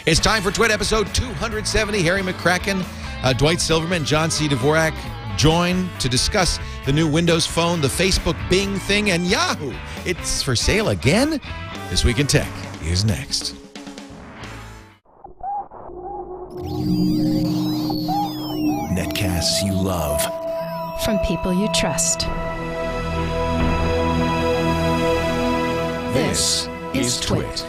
It's time for TWiT episode 270. Harry McCracken, Dwight Silverman, John C. Dvorak join to discuss the new Windows Phone, the Facebook Bing thing, and Yahoo. It's for sale again? This Week in Tech is next. Netcasts you love. From people you trust. This is TWiT.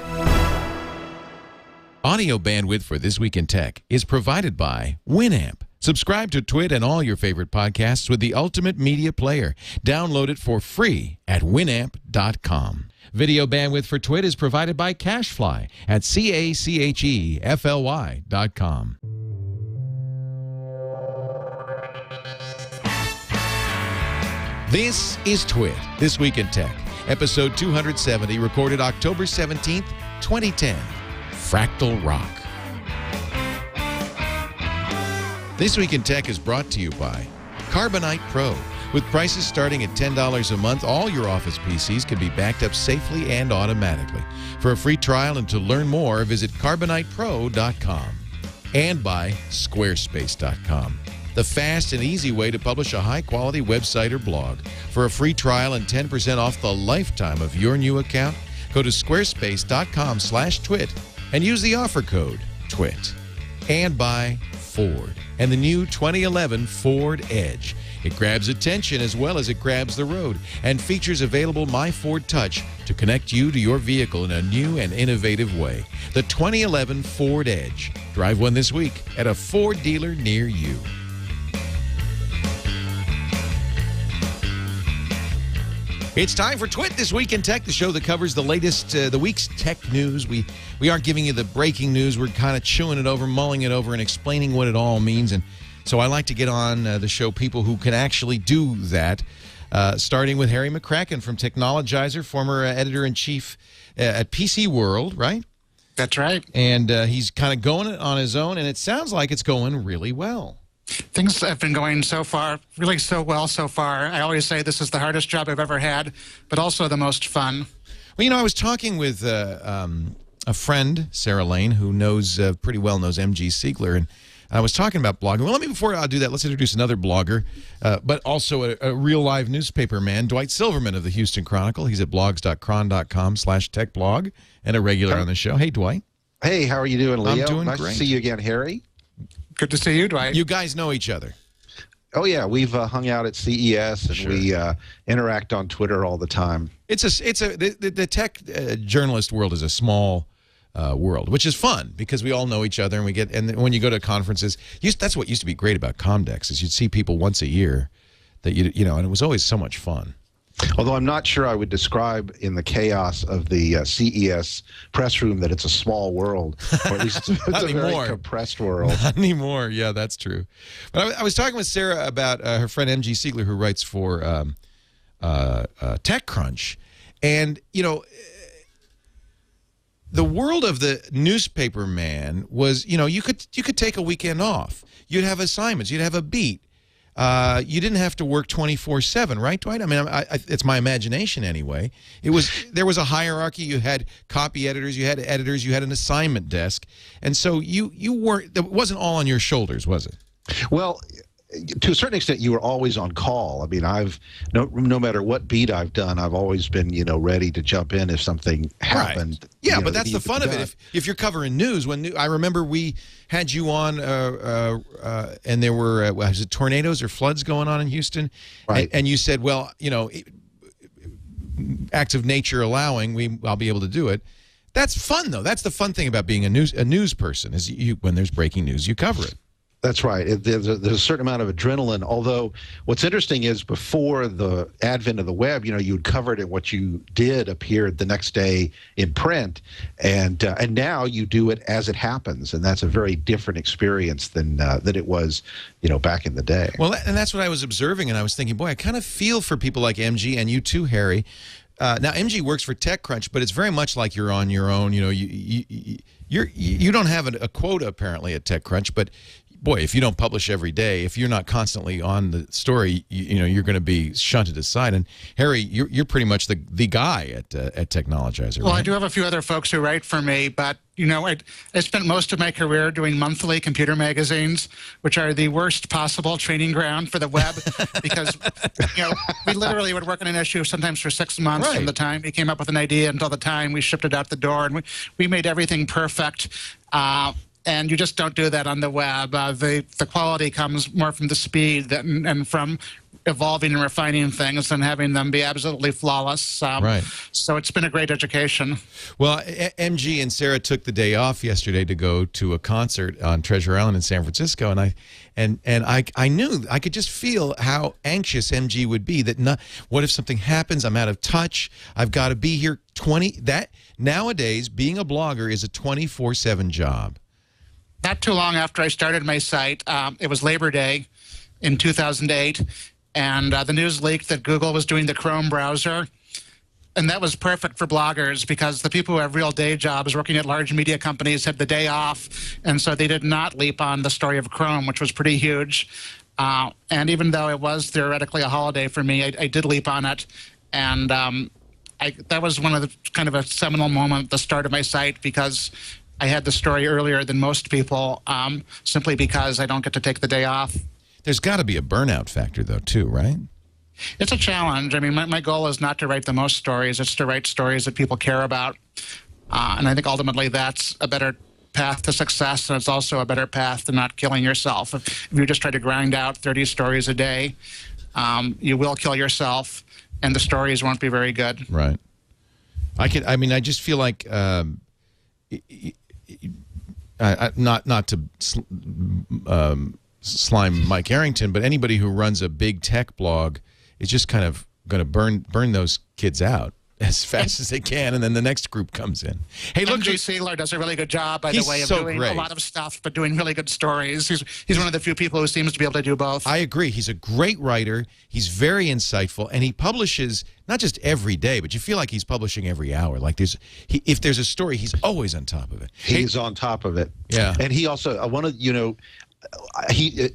Audio bandwidth for This Week in Tech is provided by Winamp. Subscribe to TWiT and all your favorite podcasts with the ultimate media player. Download it for free at winamp.com. Video bandwidth for TWiT is provided by CacheFly at CacheFly.com. This is TWiT, This Week in Tech, episode 270, recorded October 17th, 2010. Fractal Rock. This Week in Tech is brought to you by Carbonite Pro. With prices starting at $10 a month, all your Office PCs can be backed up safely and automatically. For a free trial and to learn more, visit carbonitepro.com. And by Squarespace.com, the fast and easy way to publish a high-quality website or blog. For a free trial and 10% off the lifetime of your new account, go to squarespace.com/twit and use the offer code TWiT. And by Ford and the new 2011 Ford Edge. It grabs attention as well as it grabs the road and features available My Ford Touch to connect you to your vehicle in a new and innovative way. The 2011 Ford Edge. Drive one this week at a Ford dealer near you. It's time for TWiT, This Week in Tech, the show that covers the latest, the week's tech news. We aren't giving you the breaking news. We're kind of chewing it over, mulling it over, and explaining what it all means. And so I like to get on the show people who can actually do that, starting with Harry McCracken from Technologizer, former editor-in-chief at PC World, right? That's right. And he's kind of going it on his own, and it sounds like it's going really well. Things have been going so far, really so well so far. I always say this is the hardest job I've ever had, but also the most fun. Well, you know, I was talking with a friend, Sarah Lane, who knows pretty well knows MG Siegler, and I was talking about blogging. Well, before I do that, let's introduce another blogger, but also a real live newspaper man, Dwight Silverman of the Houston Chronicle. He's at blogs.cron.com/techblog and a regular on the show. Hey, Dwight. Hey, how are you doing, Leo? I'm doing nice great. to see you again, Harry. Good to see you, Dwight. You guys know each other. Oh, yeah. We've hung out at CES, and we interact on Twitter all the time. The tech journalist world is a small world, which is fun because we all know each other, and when you go to conferences, that's what used to be great about Comdex is you'd see people once a year that you know, and it was always so much fun. Although I'm not sure I would describe in the chaos of the CES press room that it's a small world, or at least it's a very compressed world. Not anymore. Yeah, that's true. But I was talking with Sarah about her friend MG Siegler, who writes for TechCrunch, and you know, the world of the newspaper man was, you know, you could take a weekend off. You'd have assignments. You'd have a beat. You didn't have to work 24/7, right, Dwight? I mean, it's my imagination anyway. There was a hierarchy. You had copy editors, you had editors, you had an assignment desk, and so you weren't. It wasn't all on your shoulders, was it? Well, to a certain extent, you were always on call. I mean, no matter what beat I've done, I've always been, you know, ready to jump in if something happened. Right. Yeah, but that's the fun of it. If you're covering news, I remember we had you on, and there were was it tornadoes or floods going on in Houston, right? And you said, well, you know, acts of nature allowing, I'll be able to do it. That's fun, though. That's the fun thing about being a news person is when there's breaking news, you cover it. That's right. There's a certain amount of adrenaline. Although what's interesting is before the advent of the web, you know, you'd cover it and what you did appeared the next day in print, and now you do it as it happens, and that's a very different experience than it was, you know, back in the day. Well, and that's what I was observing, and I was thinking, boy, I kind of feel for people like MG and you too, Harry. Now MG works for TechCrunch, but it's very much like you're on your own. You know, you don't have a quota apparently at TechCrunch, but boy, if you don't publish every day, if you're not constantly on the story, you know, you're going to be shunted aside. And Harry, you're pretty much the guy at Technologizer. Well, right? I do have a few other folks who write for me, but You know, I spent most of my career doing monthly computer magazines, which are the worst possible training ground for the web because, you know, we literally would work on an issue sometimes for 6 months from the time we came up with an idea until the time we shipped it out the door. And we made everything perfect. And you just don't do that on the web. The quality comes more from the speed and from evolving and refining things and having them be absolutely flawless. Right. So it's been a great education. Well, MG and Sarah took the day off yesterday to go to a concert on Treasure Island in San Francisco, and I knew, I could just feel how anxious MG would be. That what if something happens? I'm out of touch. I've got to be here. Nowadays, being a blogger is a 24/7 job. Not too long after I started my site, it was Labor Day in 2008. And the news leaked that Google was doing the Chrome browser. And that was perfect for bloggers because the people who have real day jobs working at large media companies had the day off. And so they did not leap on the story of Chrome, which was pretty huge. And even though it was theoretically a holiday for me, I did leap on it. And that was one of the kind of a seminal moment at the start of my site because I had the story earlier than most people simply because I don't get to take the day off. There's got to be a burnout factor, though, too, right? It's a challenge. I mean, my goal is not to write the most stories. It's to write stories that people care about. And I think ultimately that's a better path to success, and it's also a better path to not killing yourself. If you just try to grind out 30 stories a day, you will kill yourself, and the stories won't be very good. Right. I mean, I just feel like, not to slime Mike Arrington, but anybody who runs a big tech blog is just kind of going to burn those kids out as fast as they can, and then the next group comes in. Hey, look, MG Siegler does a really good job, by the way, of doing a lot of stuff, but doing really good stories. He's one of the few people who seems to be able to do both. I agree. He's a great writer. He's very insightful, and he publishes not just every day, but you feel like he's publishing every hour. Like if there's a story, he's always on top of it. He's on top of it. Yeah. And he also,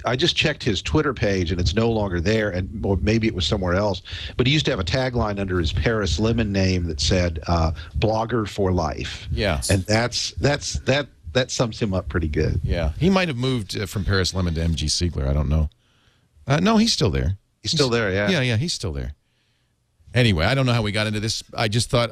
I just checked his Twitter page, and it's no longer there, or maybe it was somewhere else. But he used to have a tagline under his Paris Lemon name that said "Blogger for Life." Yeah, and that sums him up pretty good. Yeah, he might have moved from Paris Lemon to MG Siegler. I don't know. No, he's still there. He's still there. Yeah. Yeah, he's still there. Anyway, I don't know how we got into this. I just thought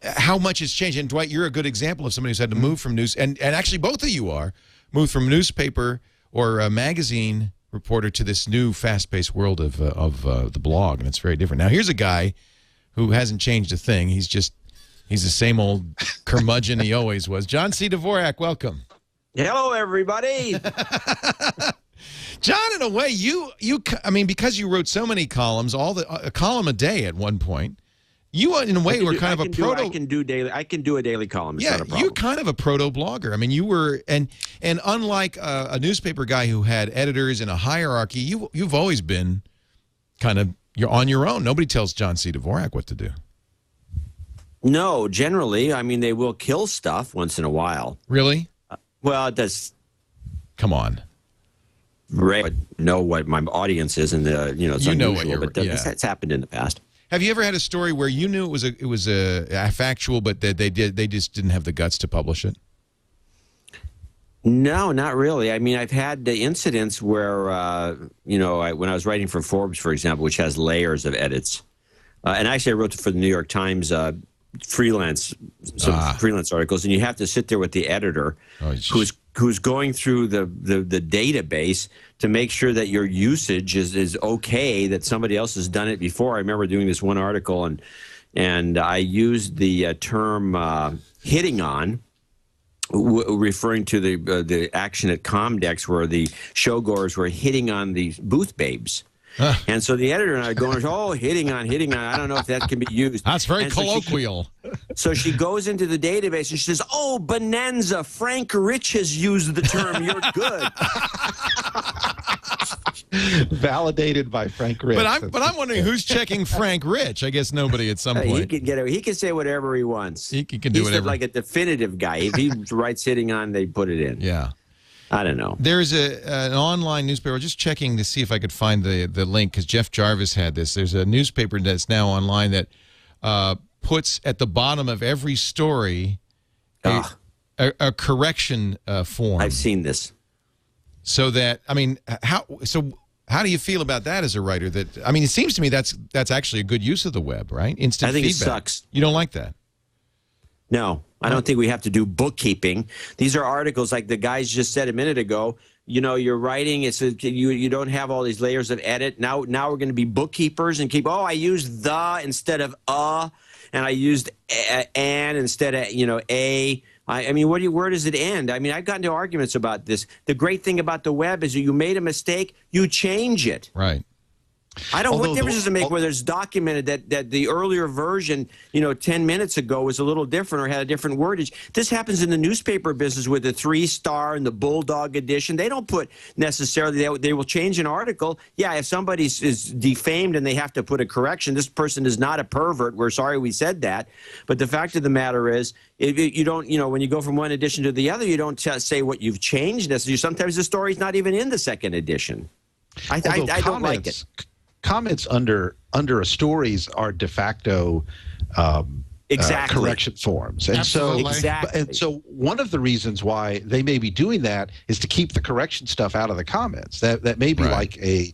how much has changed. And Dwight, you're a good example of somebody who's had to move from news, and actually both of you are. Moved from newspaper or a magazine reporter to this new fast-paced world of the blog, and it's very different. Now, here's a guy who hasn't changed a thing. He's the same old curmudgeon he always was. John C. Dvorak, welcome. Hello, everybody. John, in a way, I mean, because you wrote so many columns, a column a day at one point. You, in a way, were kind of a proto. I can do a daily column. It's not a problem. You're kind of a proto blogger. I mean, you were, and unlike a newspaper guy who had editors and a hierarchy, you've always been you're on your own. Nobody tells John C. Dvorak what to do. No, generally, I mean, they will kill stuff once in a while. Really? Well, it does. Come on. Right. Know what my audience is, and it's unusual, but it's happened in the past. Have you ever had a story where you knew it was a factual, but they just didn't have the guts to publish it? No, not really. I mean, I've had the incidents where when I was writing for Forbes, for example, which has layers of edits, and actually I wrote for the New York Times freelance articles, and you have to sit there with the editor who's going through the database to make sure that your usage is okay, that somebody else has done it before. I remember doing this one article, and I used the term hitting on, referring to the action at Comdex where the showgoers were hitting on the booth babes. And so the editor and I are going, oh, hitting on. I don't know if that can be used. That's very colloquial. So she goes into the database and she says, oh, bonanza, Frank Rich has used the term, you're good. Validated by Frank Rich. But I'm wondering who's checking Frank Rich. I guess nobody at some point. He can say whatever he wants. He can do whatever. He's like a definitive guy. If he writes hitting on, they put it in. Yeah. I don't know. There's an online newspaper. Just checking to see if I could find the link because Jeff Jarvis had this. There's a newspaper that's now online that puts at the bottom of every story a correction form. I've seen this. So that, I mean, how do you feel about that as a writer? That, I mean, it seems to me that's actually a good use of the web, right? Instant feedback. I think it sucks. You don't like that? No, I don't think we have to do bookkeeping. These are articles like the guys just said a minute ago. You know, you're writing. You don't have all these layers of edit. Now we're going to be bookkeepers and keep. Oh, I used the instead of and I used an instead of a. I mean, where does it end? I mean, I've gotten into arguments about this. The great thing about the web is that you made a mistake, you change it. Right. I don't. What difference does it make whether it's documented that the earlier version, 10 minutes ago, was a little different or had a different wordage? This happens in the newspaper business with the 3-star and the Bulldog edition. They don't put necessarily. They will change an article. Yeah, if somebody is defamed and they have to put a correction, this person is not a pervert. We're sorry we said that. But the fact of the matter is, you don't. When you go from one edition to the other, you don't say what you've changed. Sometimes the story's not even in the second edition. I don't like it. Comments under a stories are de facto correction forms, and so one of the reasons why they may be doing that is to keep the correction stuff out of the comments. That may be like a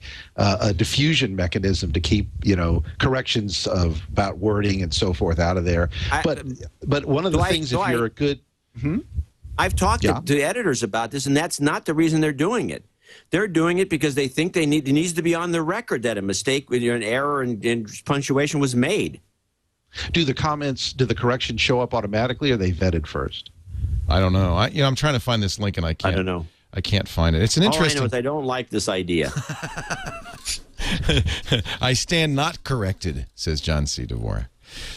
diffusion mechanism to keep corrections about wording and so forth out of there. But one of the things, if you're a good, I've talked to editors about this, and that's not the reason they're doing it. They're doing it because they think it needs to be on the record that a mistake, an error in punctuation was made. Do the corrections show up automatically, or are they vetted first? I don't know. I'm trying to find this link, and I can't. I don't know. I can't find it. It's an interesting. All I know is I don't like this idea. I stand not corrected, says John C. Dvorak.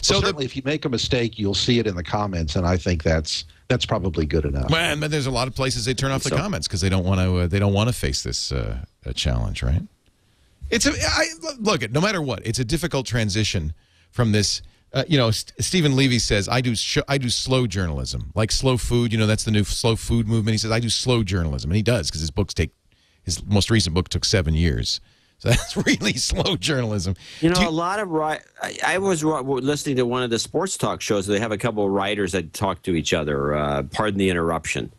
So certainly, if you make a mistake, you'll see it in the comments, and I think that's probably good enough. Well, but there's a lot of places they turn off the comments because they don't want to face this challenge, right? Look, no matter what, it's a difficult transition from this. Stephen Levy says I do slow journalism, like slow food. That's the new slow food movement. He says I do slow journalism, and he does because his most recent book took 7 years. So that's really slow journalism. A lot of I was listening to one of the sports talk shows. They have a couple of writers that talk to each other. Pardon the interruption.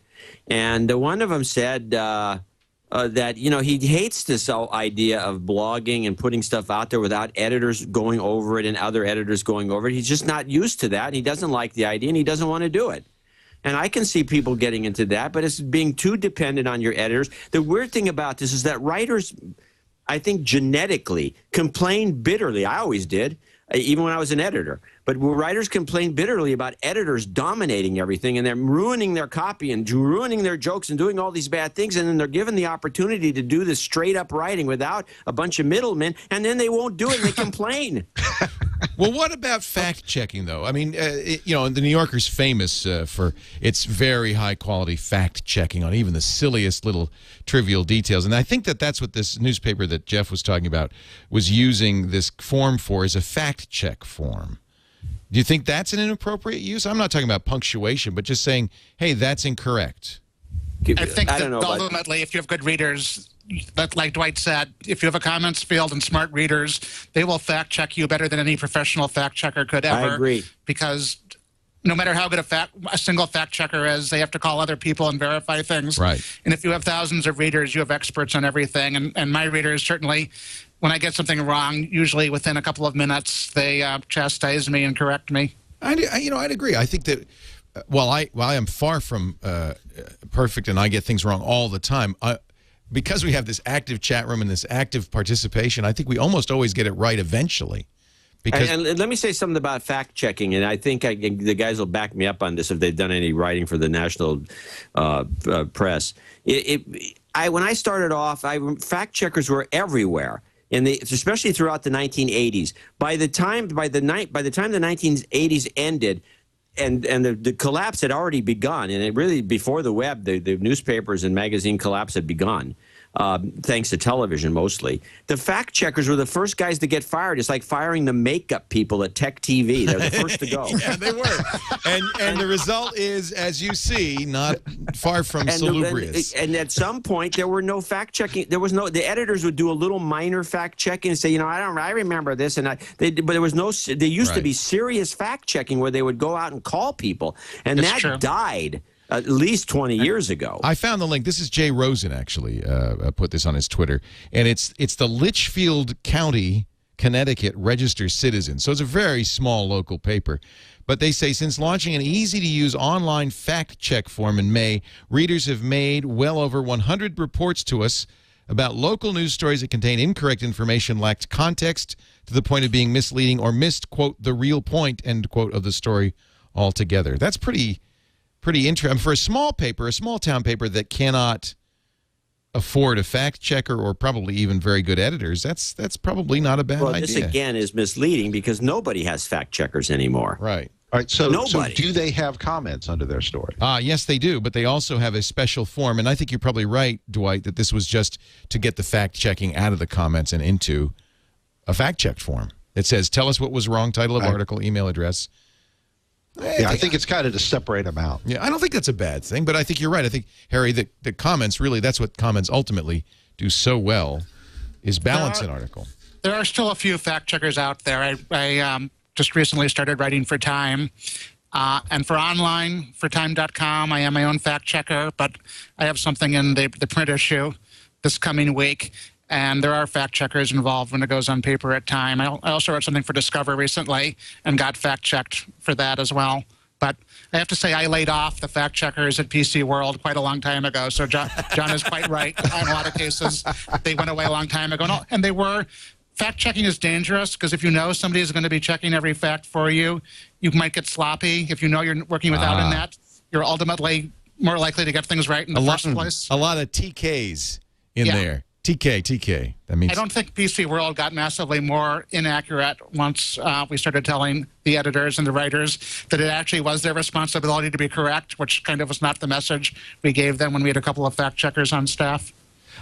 And one of them said that he hates this idea of blogging and putting stuff out there without editors going over it and other editors going over it. He's just not used to that. And he doesn't like the idea, and he doesn't want to do it. And I can see people getting into that, but it's being too dependent on your editors. The weird thing about this is that writers, I think, genetically complain bitterly. I always did, even when I was an editor. But writers complain bitterly about editors dominating everything, and they're ruining their copy and ruining their jokes and doing all these bad things, and then they're given the opportunity to do this straight-up writing without a bunch of middlemen, and then they won't do it, and they complain. Well, what about fact-checking, though? I mean, the New Yorker's famous for its very high-quality fact-checking on even the silliest little trivial details. And I think that's what this newspaper that Jeff was talking about was using this form for, is a fact-check form. Do you think that's an inappropriate use? I'm not talking about punctuation, but just saying, hey, that's incorrect. I think that ultimately, if you have good readers, like Dwight said, if you have a comments field and smart readers, they will fact check you better than any professional fact checker could ever. I agree. Because no matter how good a single fact checker is, they have to call other people and verify things. Right. And if you have thousands of readers, you have experts on everything. And my readers certainly, when I get something wrong, usually within a couple of minutes, they chastise me and correct me. I'd agree. I think that while I am far from perfect and I get things wrong all the time, because we have this active chat room and this active participation, I think we almost always get it right eventually. And let me say something about fact-checking, and I think the guys will back me up on this if they've done any writing for the national press. When I started off, fact-checkers were everywhere. Especially throughout the 1980s. By the time the 1980s ended, and the collapse had already begun, and it really before the web, the newspapers and magazine collapse had begun. thanks to television mostly. The fact checkers were the first guys to get fired. It's like firing the makeup people at Tech TV. They're the first to go. Yeah, they were. And the result is, as you see, not far from salubrious. And at some point, there were no fact checking. There was no. The editors would do a little minor fact checking and say, you know, I remember this, but there was no. There used to be serious fact checking where they would go out and call people, and that died at least 20 years ago. I found the link. This is Jay Rosen, actually, put this on his Twitter. And it's the Litchfield County, Connecticut Register Citizen. So it's a very small local paper. But they say, since launching an easy-to-use online fact-check form in May, readers have made well over 100 reports to us about local news stories that contain incorrect information, lacked context to the point of being misleading, or missed, quote, the real point, end quote, of the story altogether. That's pretty interesting. For a small paper, a small town paper that cannot afford a fact checker or probably even very good editors, that's probably not a bad idea. This again is misleading because nobody has fact checkers anymore. Right. All right. So do they have comments under their story? Yes, they do. But they also have a special form. And I think you're probably right, Dwight, that this was just to get the fact checking out of the comments and into a fact checked form. It says, tell us what was wrong, title of article, email address. Yeah, I think it's kind of to separate them out. Yeah, I don't think that's a bad thing, but I think you're right. I think, Harry, the comments, really, that's what comments ultimately do so well, is balance an article. There are still a few fact checkers out there. I just recently started writing for Time. And for online, for Time.com, I am my own fact checker, but I have something in the print issue this coming week. And there are fact checkers involved when it goes on paper at Time. I also wrote something for Discover recently and got fact checked for that as well. But I have to say I laid off the fact checkers at PC World quite a long time ago. So John is quite right. In a lot of cases, they went away a long time ago. And they were. Fact checking is dangerous because if you know somebody is going to be checking every fact for you, you might get sloppy. If you know you're working without a net, you're ultimately more likely to get things right in the first place. A lot of TKs in there. TK. That means I don't think PC World got massively more inaccurate once we started telling the editors and the writers that it actually was their responsibility to be correct, which kind of was not the message we gave them when we had a couple of fact checkers on staff.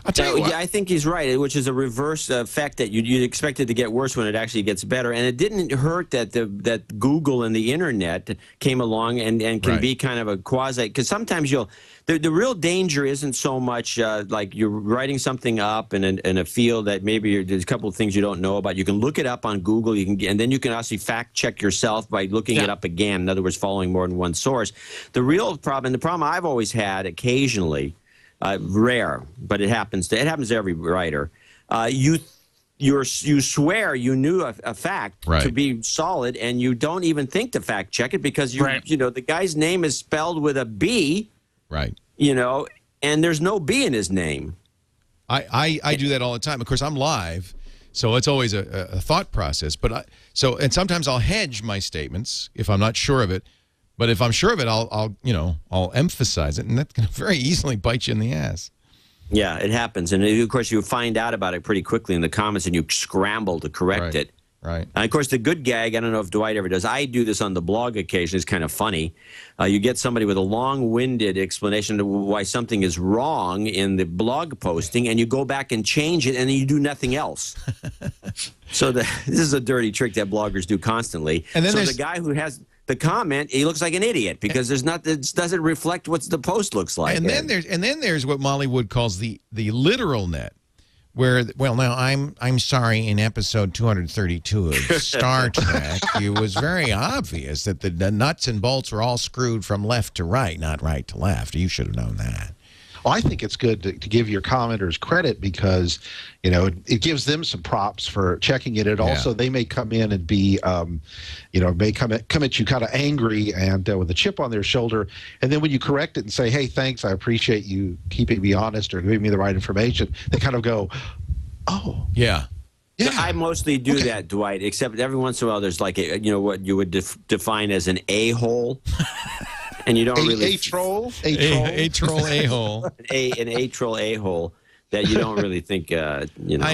I'll tell you what. Yeah, I think he's right, which is a reverse effect that you'd expect it to get worse when it actually gets better. And it didn't hurt that Google and the Internet came along and can be kind of a quasi, because sometimes the real danger isn't so much like you're writing something up in a field that maybe there's a couple of things you don't know about. You can look it up on Google, and then you can actually fact check yourself by looking it up again. In other words, following more than one source. The real problem, the problem I've always had occasionally, rare, but it happens to every writer. You swear you knew a fact to be solid, and you don't even think to fact check it because you know the guy's name is spelled with a B, you know, and there's no B in his name. I do that all the time. Of course, I'm live, so it's always a thought process. But and sometimes I'll hedge my statements if I'm not sure of it. But if I'm sure of it, I'll emphasize it, and that can very easily bite you in the ass. Yeah, it happens, and of course you find out about it pretty quickly in the comments, and you scramble to correct it. Right. And of course, the good gag, I don't know if Dwight ever does. I do this on the blog occasionally. It's kind of funny. You get somebody with a long-winded explanation of why something is wrong in the blog posting, and you go back and change it, and then you do nothing else. So this is a dirty trick that bloggers do constantly. And then the guy who has the comment, he looks like an idiot because it doesn't reflect what the post looks like. And then there's what Molly Wood calls the literal net, where now I'm sorry, in episode 232 of Star Trek, it was very obvious that the nuts and bolts were all screwed from left to right, not right to left. You should have known that. Well, I think it's good to give your commenters credit because, you know, it gives them some props for checking it. And also they may come in and be, may come at you kind of angry and with a chip on their shoulder. And then when you correct it and say, hey, thanks, I appreciate you keeping me honest or giving me the right information, they kind of go, oh. Yeah. Yeah. I mostly do that, Dwight, except every once in a while there's like, what you would define as an a-hole. And you don't really... A troll? A troll a-hole. An a-troll a-hole that you don't really think, I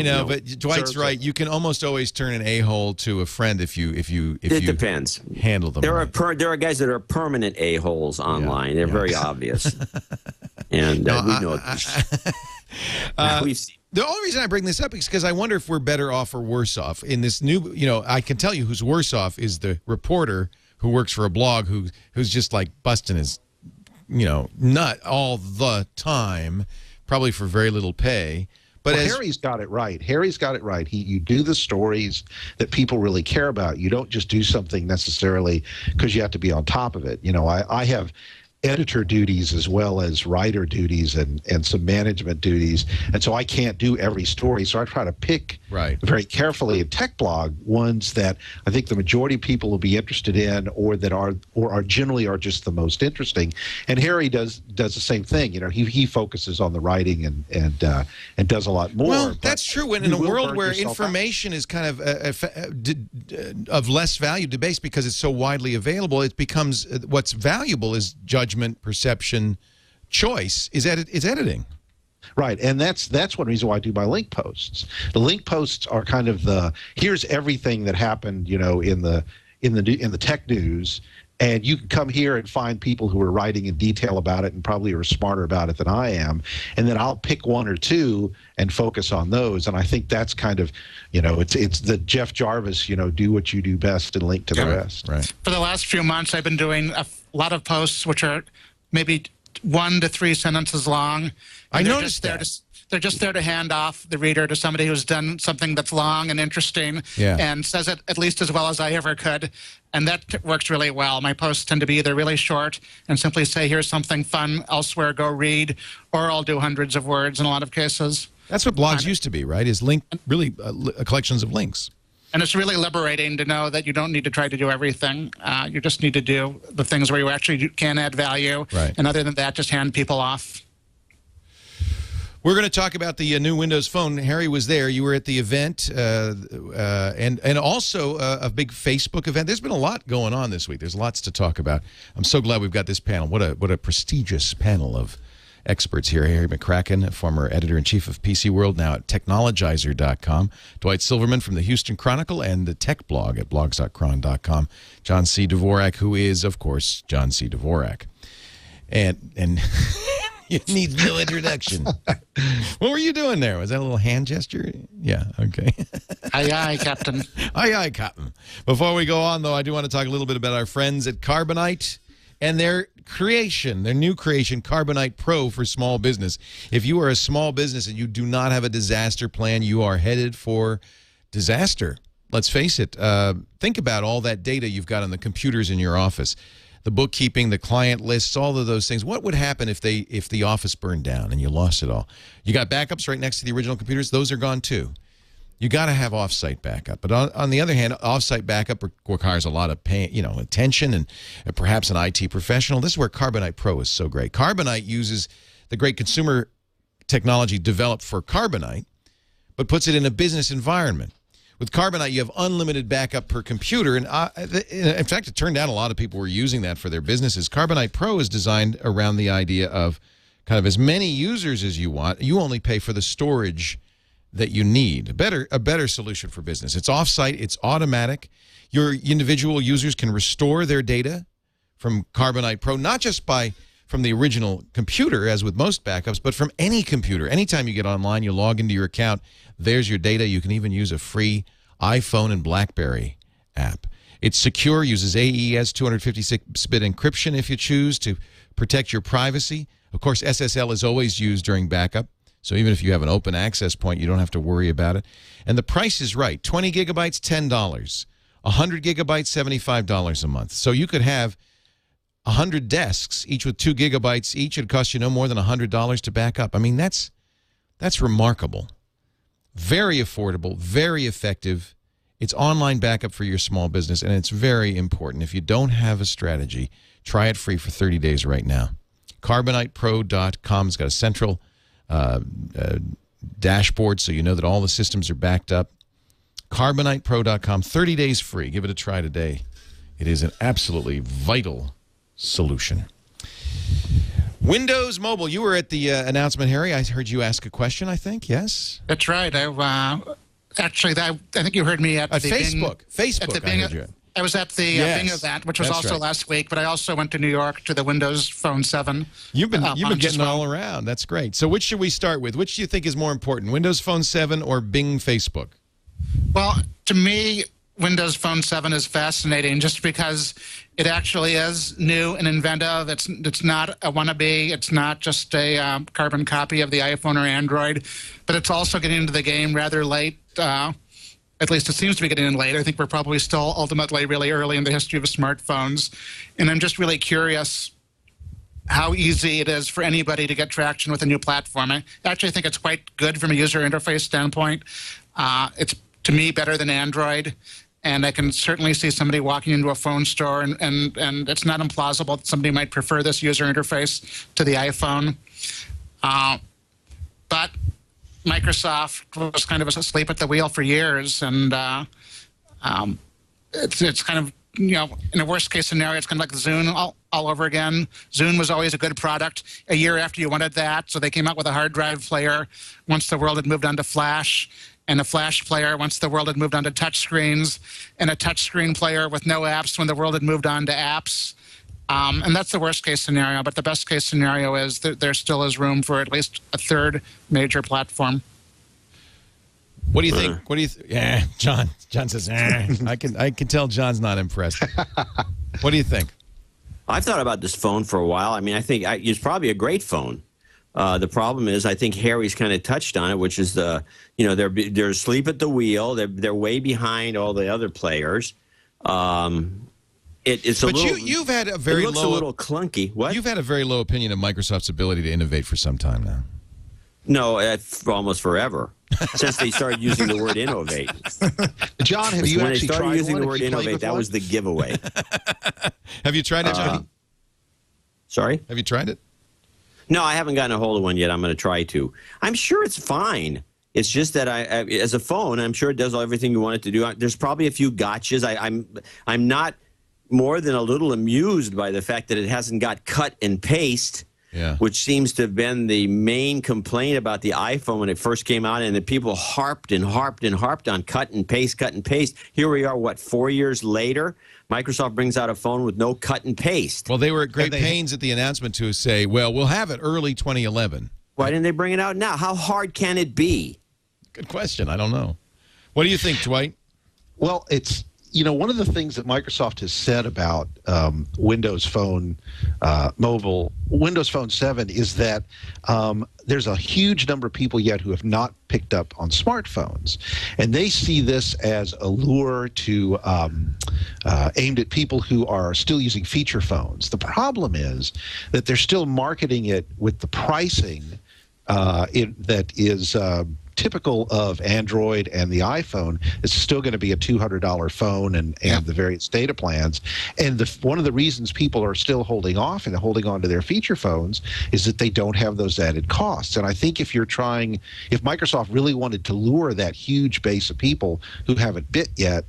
know, but Dwight's right. You can almost always turn an a-hole to a friend if you depends. Handle them. There are guys that are permanent a-holes online. They're very obvious. And we know We've seen. The only reason I bring this up is because I wonder if we're better off or worse off in this new. I can tell you who's worse off is the reporter who works for a blog who's just like busting his, nut all the time, probably for very little pay. But Harry's got it right. Harry's got it right. You do the stories that people really care about. You don't just do something necessarily because you have to be on top of it. I have editor duties as well as writer duties and some management duties, and so I can't do every story, so I try to pick very carefully in tech blog ones that I think the majority of people will be interested in, or are generally just the most interesting. And Harry does the same thing. He focuses on the writing and does a lot more. Well, that's true. And in a world where information is kind of less value to base because it's so widely available, it becomes what's valuable is judgment, perception, choice is editing. Right, and that's one reason why I do my link posts. The link posts are kind of here's everything that happened, in the tech news, and you can come here and find people who are writing in detail about it and probably are smarter about it than I am, and then I'll pick one or two and focus on those. And I think that's kind of, it's the Jeff Jarvis, do what you do best and link to the rest. Right. For the last few months, I've been doing a lot of posts which are maybe 1 to 3 sentences long. I noticed that. They're just there to hand off the reader to somebody who's done something that's long and interesting and says it at least as well as I ever could. And that works really well. My posts tend to be either really short and simply say, here's something fun elsewhere, go read, or I'll do hundreds of words in a lot of cases. That's what blogs used to be, right? Is collections of links. And it's really liberating to know that you don't need to try to do everything. You just need to do the things where you actually can add value. Right. And other than that, just hand people off. We're going to talk about the new Windows Phone. Harry was there. You were at the event, and also a big Facebook event. There's been a lot going on this week. There's lots to talk about. I'm so glad we've got this panel. What a prestigious panel of experts here. Harry McCracken, former editor-in-chief of PC World, now at technologizer.com. Dwight Silverman from the Houston Chronicle and the tech blog at blogs.cron.com. John C. Dvorak, who is, of course, John C. Dvorak. And you need no introduction. What were you doing there? Was that a little hand gesture? Yeah, okay. Aye, aye, Captain. Aye, aye, Captain. Before we go on, though, I do want to talk a little bit about our friends at Carbonite and their new creation, Carbonite Pro for small business. If you are a small business and you do not have a disaster plan, you are headed for disaster. Let's face it. Think about all that data you've got on the computers in your office. The bookkeeping, the client lists, all of those things. What would happen if the office burned down and you lost it all? You got backups right next to the original computers. Those are gone too. You got to have offsite backup. But on the other hand, offsite backup requires a lot of attention and perhaps an IT professional. This is where Carbonite Pro is so great. Carbonite uses the great consumer technology developed for Carbonite, but puts it in a business environment. With Carbonite, you have unlimited backup per computer, and in fact, it turned out a lot of people were using that for their businesses. Carbonite Pro is designed around the idea of kind of as many users as you want. You only pay for the storage that you need. A better solution for business. It's offsite. It's automatic. Your individual users can restore their data from Carbonite Pro, not just from the original computer, as with most backups, but from any computer. Anytime you get online, you log into your account, there's your data. You can even use a free iPhone and BlackBerry app. It's secure, uses AES 256-bit encryption if you choose to protect your privacy. Of course, SSL is always used during backup, so even if you have an open access point, you don't have to worry about it. And the price is right. 20 gigabytes, $10. 100 gigabytes, $75 a month. So you could have 100 desks, each with 2 gigabytes each. It'd cost you no more than $100 to back up. I mean, that's remarkable. Very affordable, very effective. It's online backup for your small business, and it's very important. If you don't have a strategy, try it free for 30 days right now. CarbonitePro.com has got a central dashboard so you know that all the systems are backed up. CarbonitePro.com, 30 days free. Give it a try today. It is an absolutely vital solution. Windows Mobile. You were at the announcement, Harry. I heard you ask a question, I think. Yes? That's right. Actually, I think you heard me at the Facebook. Bing, Facebook, I heard you. I was at the Bing event, which was that's also right. last week, but I also went to New York to the Windows Phone 7. You've been getting well. all around. That's great. So which should we start with? Which do you think is more important, Windows Phone 7 or Bing Facebook? Well, to me, Windows Phone 7 is fascinating just because it actually is new and inventive. It's not a wannabe. It's not just a carbon copy of the iPhone or Android, but it's also getting into the game rather late. At least it seems to be getting in late. I think we're probably still ultimately really early in the history of smartphones. And I'm just really curious how easy it is for anybody to get traction with a new platform. I actually think it's quite good from a user interface standpoint. It's, to me, better than Android. And I can certainly see somebody walking into a phone store, and it's not implausible that somebody might prefer this user interface to the iPhone. But Microsoft was kind of asleep at the wheel for years, and it's kind of, you know, in a worst-case scenario, it's kind of like Zune all over again. Zune was always a good product a year after you wanted that, so they came out with a hard drive player once the world had moved on to Flash, and a Flash player once the world had moved on to touchscreens, and a touchscreen player with no apps when the world had moved on to apps. And that's the worst-case scenario, but the best-case scenario is that there still is room for at least a third major platform. What do you think? What do you? Yeah, John says. I can tell John's not impressed. What do you think? I've thought about this phone for a while. I mean, I think it's probably a great phone. The problem is, I think Harry's kind of touched on it, which is they're asleep at the wheel. They're way behind all the other players. It's a little. You've had a very it looks low. a little clunky. What? You've had a very low opinion of Microsoft's ability to innovate for some time now. No, almost forever. Since they started using the word innovate. John, have you when actually they started tried using one? the word innovate, that was the giveaway. Have you tried it, John? Sorry? Have you tried it? No, I haven't gotten a hold of one yet. I'm going to try to. I'm sure it's fine. It's just that as a phone, I'm sure it does everything you want it to do. There's probably a few gotchas. I'm not more than a little amused by the fact that it hasn't got cut and paste. Yeah. Which seems to have been the main complaint about the iPhone when it first came out, and the people harped and harped and harped on cut and paste, cut and paste. Here we are, what, 4 years later? Microsoft brings out a phone with no cut and paste. Well, they were at great pains at the announcement to say, well, we'll have it early 2011. Why didn't they bring it out now? How hard can it be? Good question. I don't know. What do you think, Dwight? Well, it's, you know, one of the things that Microsoft has said about Windows Phone Windows Phone 7 is that there's a huge number of people yet who have not picked up on smartphones. And they see this as a lure to aimed at people who are still using feature phones. The problem is that they're still marketing it with the pricing that is typical of Android and the iPhone. It's still going to be a $200 phone and the various data plans. And one of the reasons people are still holding off and holding on to their feature phones is that they don't have those added costs. And I think if Microsoft really wanted to lure that huge base of people who haven't bit yet,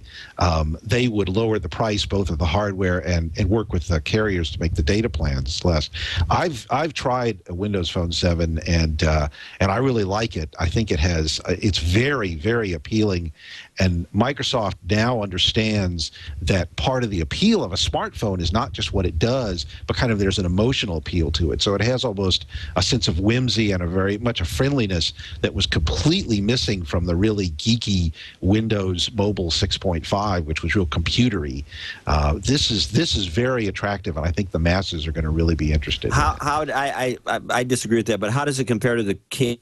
they would lower the price both of the hardware and work with the carriers to make the data plans less. I've tried a Windows Phone 7 and I really like it. I think it's very, very appealing, and Microsoft now understands that part of the appeal of a smartphone is not just what it does, but kind of there's an emotional appeal to it. So it has almost a sense of whimsy and a very much a friendliness that was completely missing from the really geeky Windows Mobile 6.5, which was real computery. This is very attractive, and I think the masses are going to really be interested. I disagree with that, but how does it compare to the King?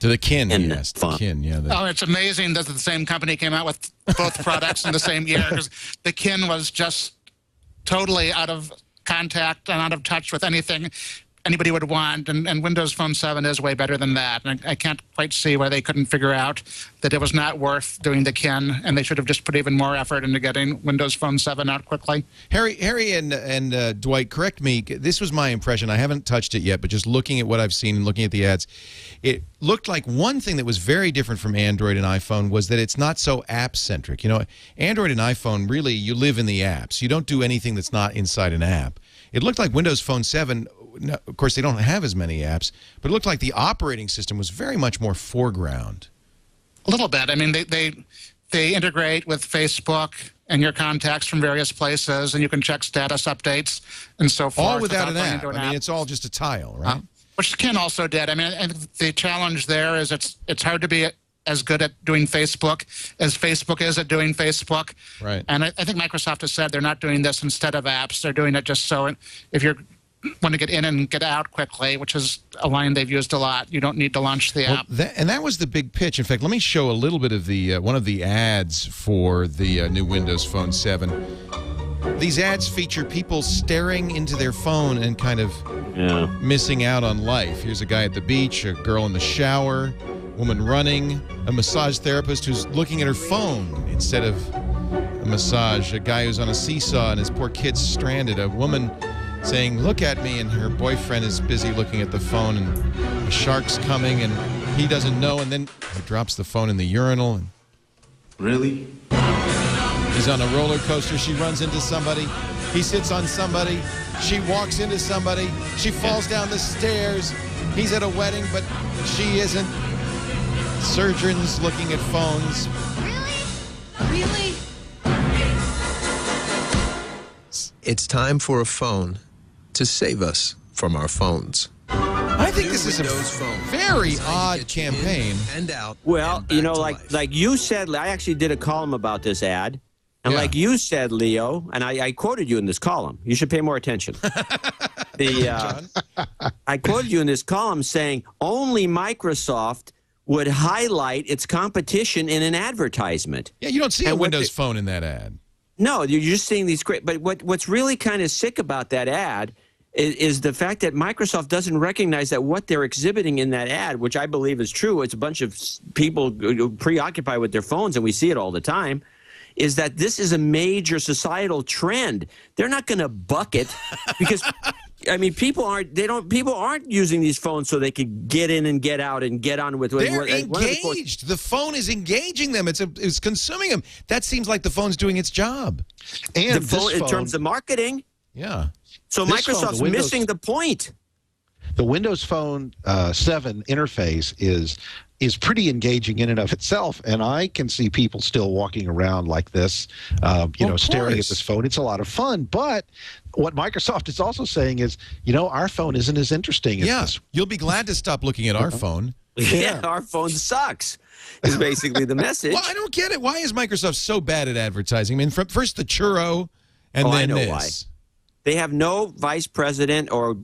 To the Kin, yes. The Kin, yeah. Oh, it's amazing that the same company came out with both products in the same year, because the Kin was just totally out of contact and out of touch with anything anybody would want, and Windows Phone 7 is way better than that. And I can't quite see why they couldn't figure out that it was not worth doing the Kin, and they should have just put even more effort into getting Windows Phone 7 out quickly. Harry and Dwight, correct me. This was my impression. I haven't touched it yet, but just looking at what I've seen and looking at the ads, it looked like one thing that was very different from Android and iPhone was that it's not so app-centric. You know, Android and iPhone, really, you live in the apps. You don't do anything that's not inside an app. It looked like Windows Phone 7, of course, they don't have as many apps, but it looked like the operating system was very much more foreground. A little bit. I mean, they They integrate with Facebook and your contacts from various places, and you can check status updates and so forth. All without an going app. into I mean, it's all just a tile, right? Which Ken also did. I mean, and the challenge there is it's hard to be as good at doing Facebook as Facebook is at doing Facebook. Right. And I think Microsoft has said they're not doing this instead of apps. They're doing it just so if you want to get in and get out quickly, which is a line they've used a lot, you don't need to launch the app. And that was the big pitch. In fact, let me show a little bit of the one of the ads for the new Windows Phone 7. These ads feature people staring into their phone and kind of missing out on life. Here's a guy at the beach, a girl in the shower, woman running, a massage therapist who's looking at her phone instead of a massage, a guy who's on a seesaw and his poor kid's stranded, a woman saying, "Look at me," and her boyfriend is busy looking at the phone, and a shark's coming, and he doesn't know, and then he drops the phone in the urinal. And Really? he's on a roller coaster. She runs into somebody. He sits on somebody. She walks into somebody. She falls down the stairs. He's at a wedding, but she isn't. Surgeons looking at phones. Really? It's time for a phone to save us from our phones. I think this is a Windows Phone. very Designed to odd get you in campaign. And out. Well, and you back know, to like life. you said, I actually did a column about this ad. And Yeah. like you said, Leo, and I quoted you in this column. You should pay more attention. I quoted you in this column saying only Microsoft would highlight its competition in an advertisement. Yeah, you don't see a And what Windows the- Phone in that ad. No, you're just seeing these great. But what's really kind of sick about that ad is the fact that Microsoft doesn't recognize that what they're exhibiting in that ad, which I believe is true, it's a bunch of people preoccupied with their phones, and we see it all the time, is that this is a major societal trend. They're not going to buck it because, I mean, people aren't using these phones so they could get in and get out and get on with. They're engaged. The phone is engaging them. It's consuming them. That seems like the phone's doing its job. And the phone, in terms of marketing. Yeah. So This phone, Microsoft's the Windows- missing the point. the Windows Phone 7 interface is pretty engaging in and of itself, and I can see people still walking around like this, staring at this phone. It's a lot of fun, but what Microsoft is also saying is, our phone isn't as interesting as this. You'll be glad to stop looking at our phone. Yeah, our phone sucks, is basically the message. Well, I don't get it. Why is Microsoft so bad at advertising? I mean, first the churro, and then I know this. why. They have no vice president or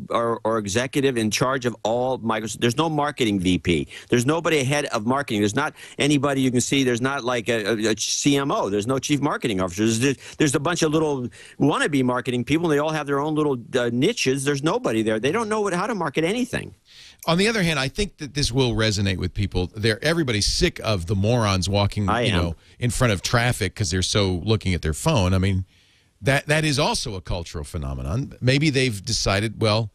executive in charge of all Microsoft. There's no marketing VP. There's nobody head of marketing. There's not anybody you can see. There's not like a CMO. There's no chief marketing officer. There's a bunch of little wannabe marketing people. They all have their own little niches. There's nobody there. They don't know how to market anything. On the other hand, I think that this will resonate with people. Everybody's sick of the morons walking, in front of traffic because they're so looking at their phone. I mean, that is also a cultural phenomenon. Maybe they've decided, well,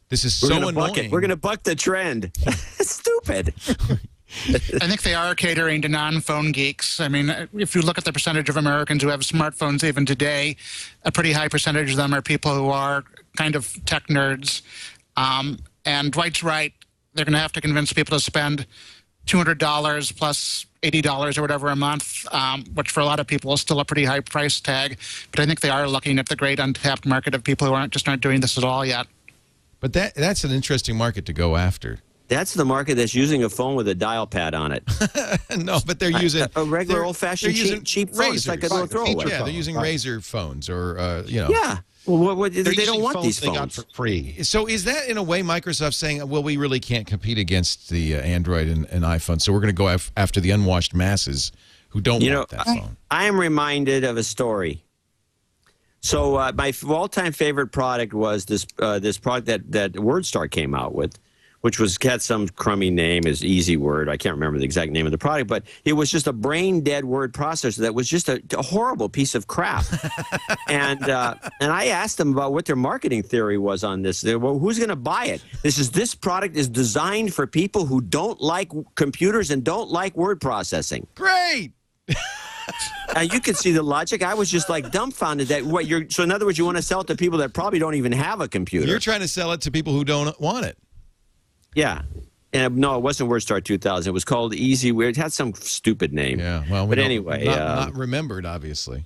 this is so annoying. We're going to buck the trend. Stupid. I think they are catering to non-phone geeks. I mean, if you look at the percentage of Americans who have smartphones even today, a pretty high percentage of them are people who are kind of tech nerds. And Dwight's right. They're going to have to convince people to spend $200 plus $80 or whatever a month, which for a lot of people is still a pretty high price tag. But I think they are looking at the great untapped market of people who aren't doing this at all yet. But that's an interesting market to go after. That's the market that's using a phone with a dial pad on it. No, but they're using a regular old-fashioned cheap phone. It's like a little throwaway. Yeah, they're using razor phones or, Yeah. Well, they don't want phones these they got phones. for free. So is that, in a way, Microsoft saying, well, we really can't compete against the Android and iPhone, so we're going to go after the unwashed masses who don't want that phone? I am reminded of a story. So my all-time favorite product was this product that WordStar came out with, which had some crummy name, is Easy Word. I can't remember the exact name of the product, but it was just a brain-dead word processor that was just a horrible piece of crap. and I asked them about what their marketing theory was on this. Well, who's going to buy it? This product is designed for people who don't like computers and don't like word processing. Great! And you could see the logic. I was just like dumbfounded that so in other words, you want to sell it to people that probably don't even have a computer. You're trying to sell it to people who don't want it. Yeah. And no, it wasn't WordStar 2000. It was called Easy Weird. It had some stupid name. Yeah, well, but anyway, not remembered, obviously.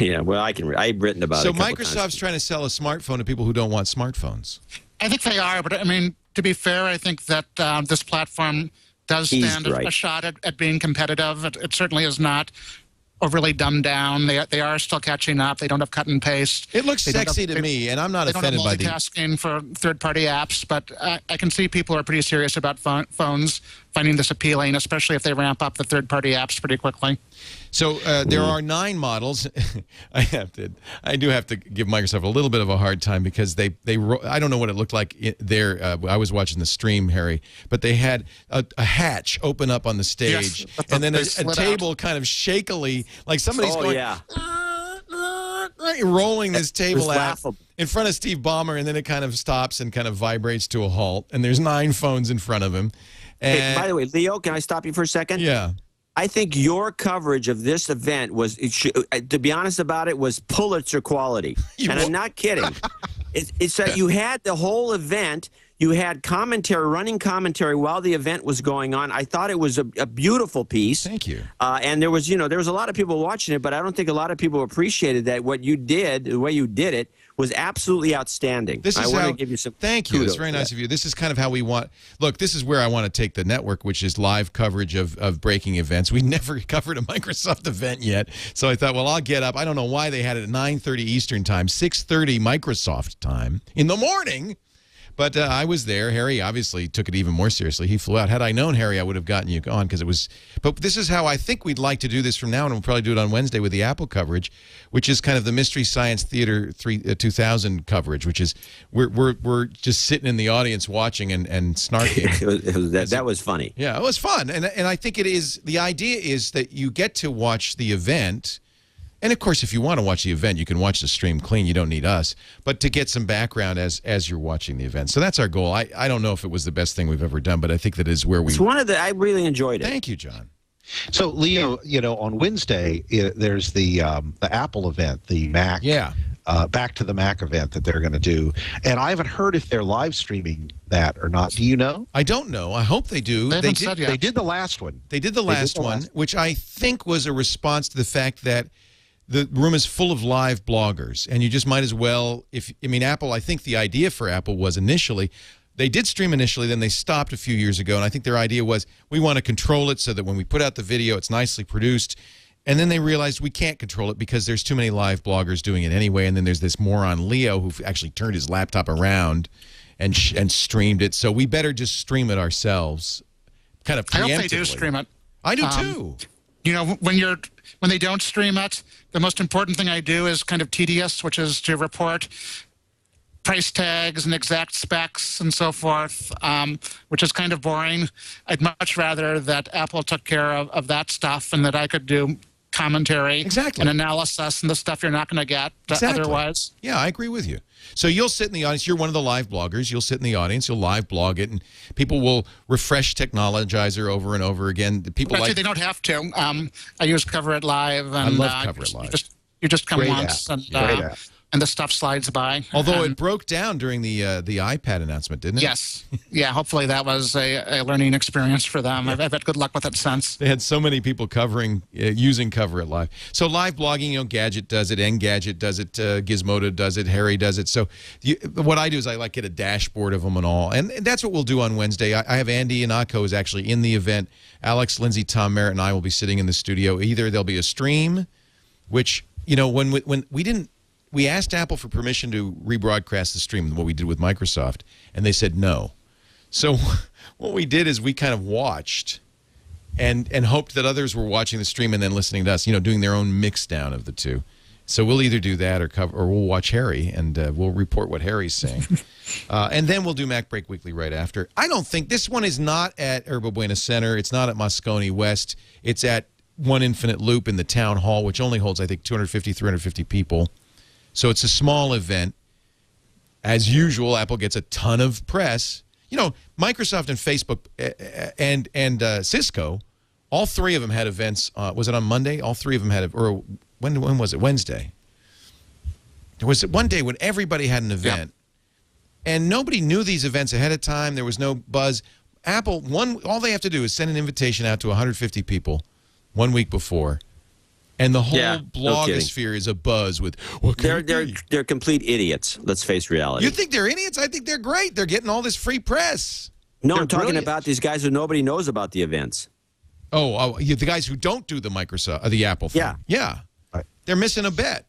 Yeah, well, I've written about it. So Microsoft's trying to sell a smartphone to people who don't want smartphones. I think they are, but I mean, to be fair, I think that this platform does stand a shot at being competitive. It certainly is not overly dumbed down. They are still catching up. They don't have cut and paste. It looks sexy to me, and I'm not offended by the multitasking for third-party apps, but I can see people are pretty serious about phones finding this appealing, especially if they ramp up the third-party apps pretty quickly. So there are 9 models. I do have to give Microsoft a little bit of a hard time because they I don't know what it looked like there. I was watching the stream, Harry, but they had a hatch open up on the stage, yes, and then a table kind of shakily, like somebody's going, rolling this table out in front of Steve Ballmer, and then it kind of stops and kind of vibrates to a halt, and there's 9 phones in front of him. And, hey, by the way, Leo, can I stop you for a second? Yeah. I think your coverage of this event was, to be honest about it, was Pulitzer quality. And I'm not kidding. It's that you had the whole event. You had commentary, running commentary while the event was going on. I thought it was a beautiful piece. Thank you. And there was, there was a lot of people watching it, but I don't think a lot of people appreciated that what you did, the way you did it, was absolutely outstanding. I want to give you some thank you. It's very nice of you. This is kind of how we want. Look, this is where I want to take the network, which is live coverage of breaking events. We never covered a Microsoft event yet, so I thought, well, I'll get up. I don't know why they had it at 9:30 Eastern time, 6:30 Microsoft time in the morning. But I was there. Harry obviously took it even more seriously. He flew out. Had I known Harry, I would have gotten you on because it was. But this is how I think we'd like to do this from now on. We'll probably do it on Wednesday with the Apple coverage, which is kind of the Mystery Science Theater 2000 coverage, which is we're just sitting in the audience watching and snarking. That was funny. Yeah, it was fun, and I think it is. The idea is that you get to watch the event. And, of course, if you want to watch the event, you can watch the stream clean. You don't need us. But to get some background as you're watching the event. So that's our goal. I don't know if it was the best thing we've ever done, but I think that is where we... It's one of the... I really enjoyed it. Thank you, John. So, Leo, on Wednesday, there's the Apple event, the Mac... Yeah. Back to the Mac event that they're going to do. And I haven't heard if they're live streaming that or not. Do you know? I don't know. I hope they do. They did the last one. They did the last one, which I think was a response to the fact that the room is full of live bloggers, and you just might as well, Apple, I think the idea for Apple was initially, they did stream initially, then they stopped a few years ago, and I think their idea was, we want to control it so that when we put out the video, it's nicely produced, and then they realized we can't control it because there's too many live bloggers doing it anyway, and then there's this moron Leo who actually turned his laptop around and streamed it, so we better just stream it ourselves, kind of preemptively. I hope they do stream it. I do too. When they don't stream it, the most important thing I do is kind of tedious, which is to report price tags and exact specs and so forth, which is kind of boring. I'd much rather that Apple took care of that stuff and that I could do commentary and analysis and the stuff you're not going to get otherwise. Yeah, I agree with you. So you'll sit in the audience. You're one of the live bloggers. You'll sit in the audience. You'll live blog it, and people will refresh Technologizer over and over again. People Actually, they don't have to. I use Cover It Live. And, I love Cover It Live. You just come once, and the stuff slides by. Although it broke down during the iPad announcement, didn't it? Yes. Yeah, hopefully that was a learning experience for them. I've had good luck with it since. They had so many people using Cover It Live. So live blogging, Gadget does it, Engadget does it, Gizmodo does it, Harry does it. So what I do is I get a dashboard of them and all. And that's what we'll do on Wednesday. I have Andy Inako is actually in the event. Alex, Lindsay, Tom Merritt, and I will be sitting in the studio. Either there'll be a stream, which, when we didn't, we asked Apple for permission to rebroadcast the stream, what we did with Microsoft, and they said no. So what we did is we kind of watched and hoped that others were watching the stream and then listening to us, doing their own mix down of the two. So we'll either do that or we'll watch Harry, and we'll report what Harry's saying. And then we'll do Mac Break Weekly right after. I don't think this one is not at Yerba Buena Center. It's not at Moscone West. It's at One Infinite Loop in the town hall, which only holds, I think, 250, 350 people. So it's a small event. As usual, Apple gets a ton of press. Microsoft and Facebook and Cisco, all three of them had events. Was it on Monday? All three of them had, or when was it? Wednesday. There was one day when everybody had an event, and nobody knew these events ahead of time. There was no buzz. Apple, all they have to do is send an invitation out to 150 people 1 week before, and the whole blogosphere is abuzz with what can they're complete idiots. Let's face reality. You think they're idiots? I think they're great. They're getting all this free press. No, I'm talking about these guys who nobody knows about the events. Oh, the guys who don't do the Apple thing. Yeah. They're missing a bet.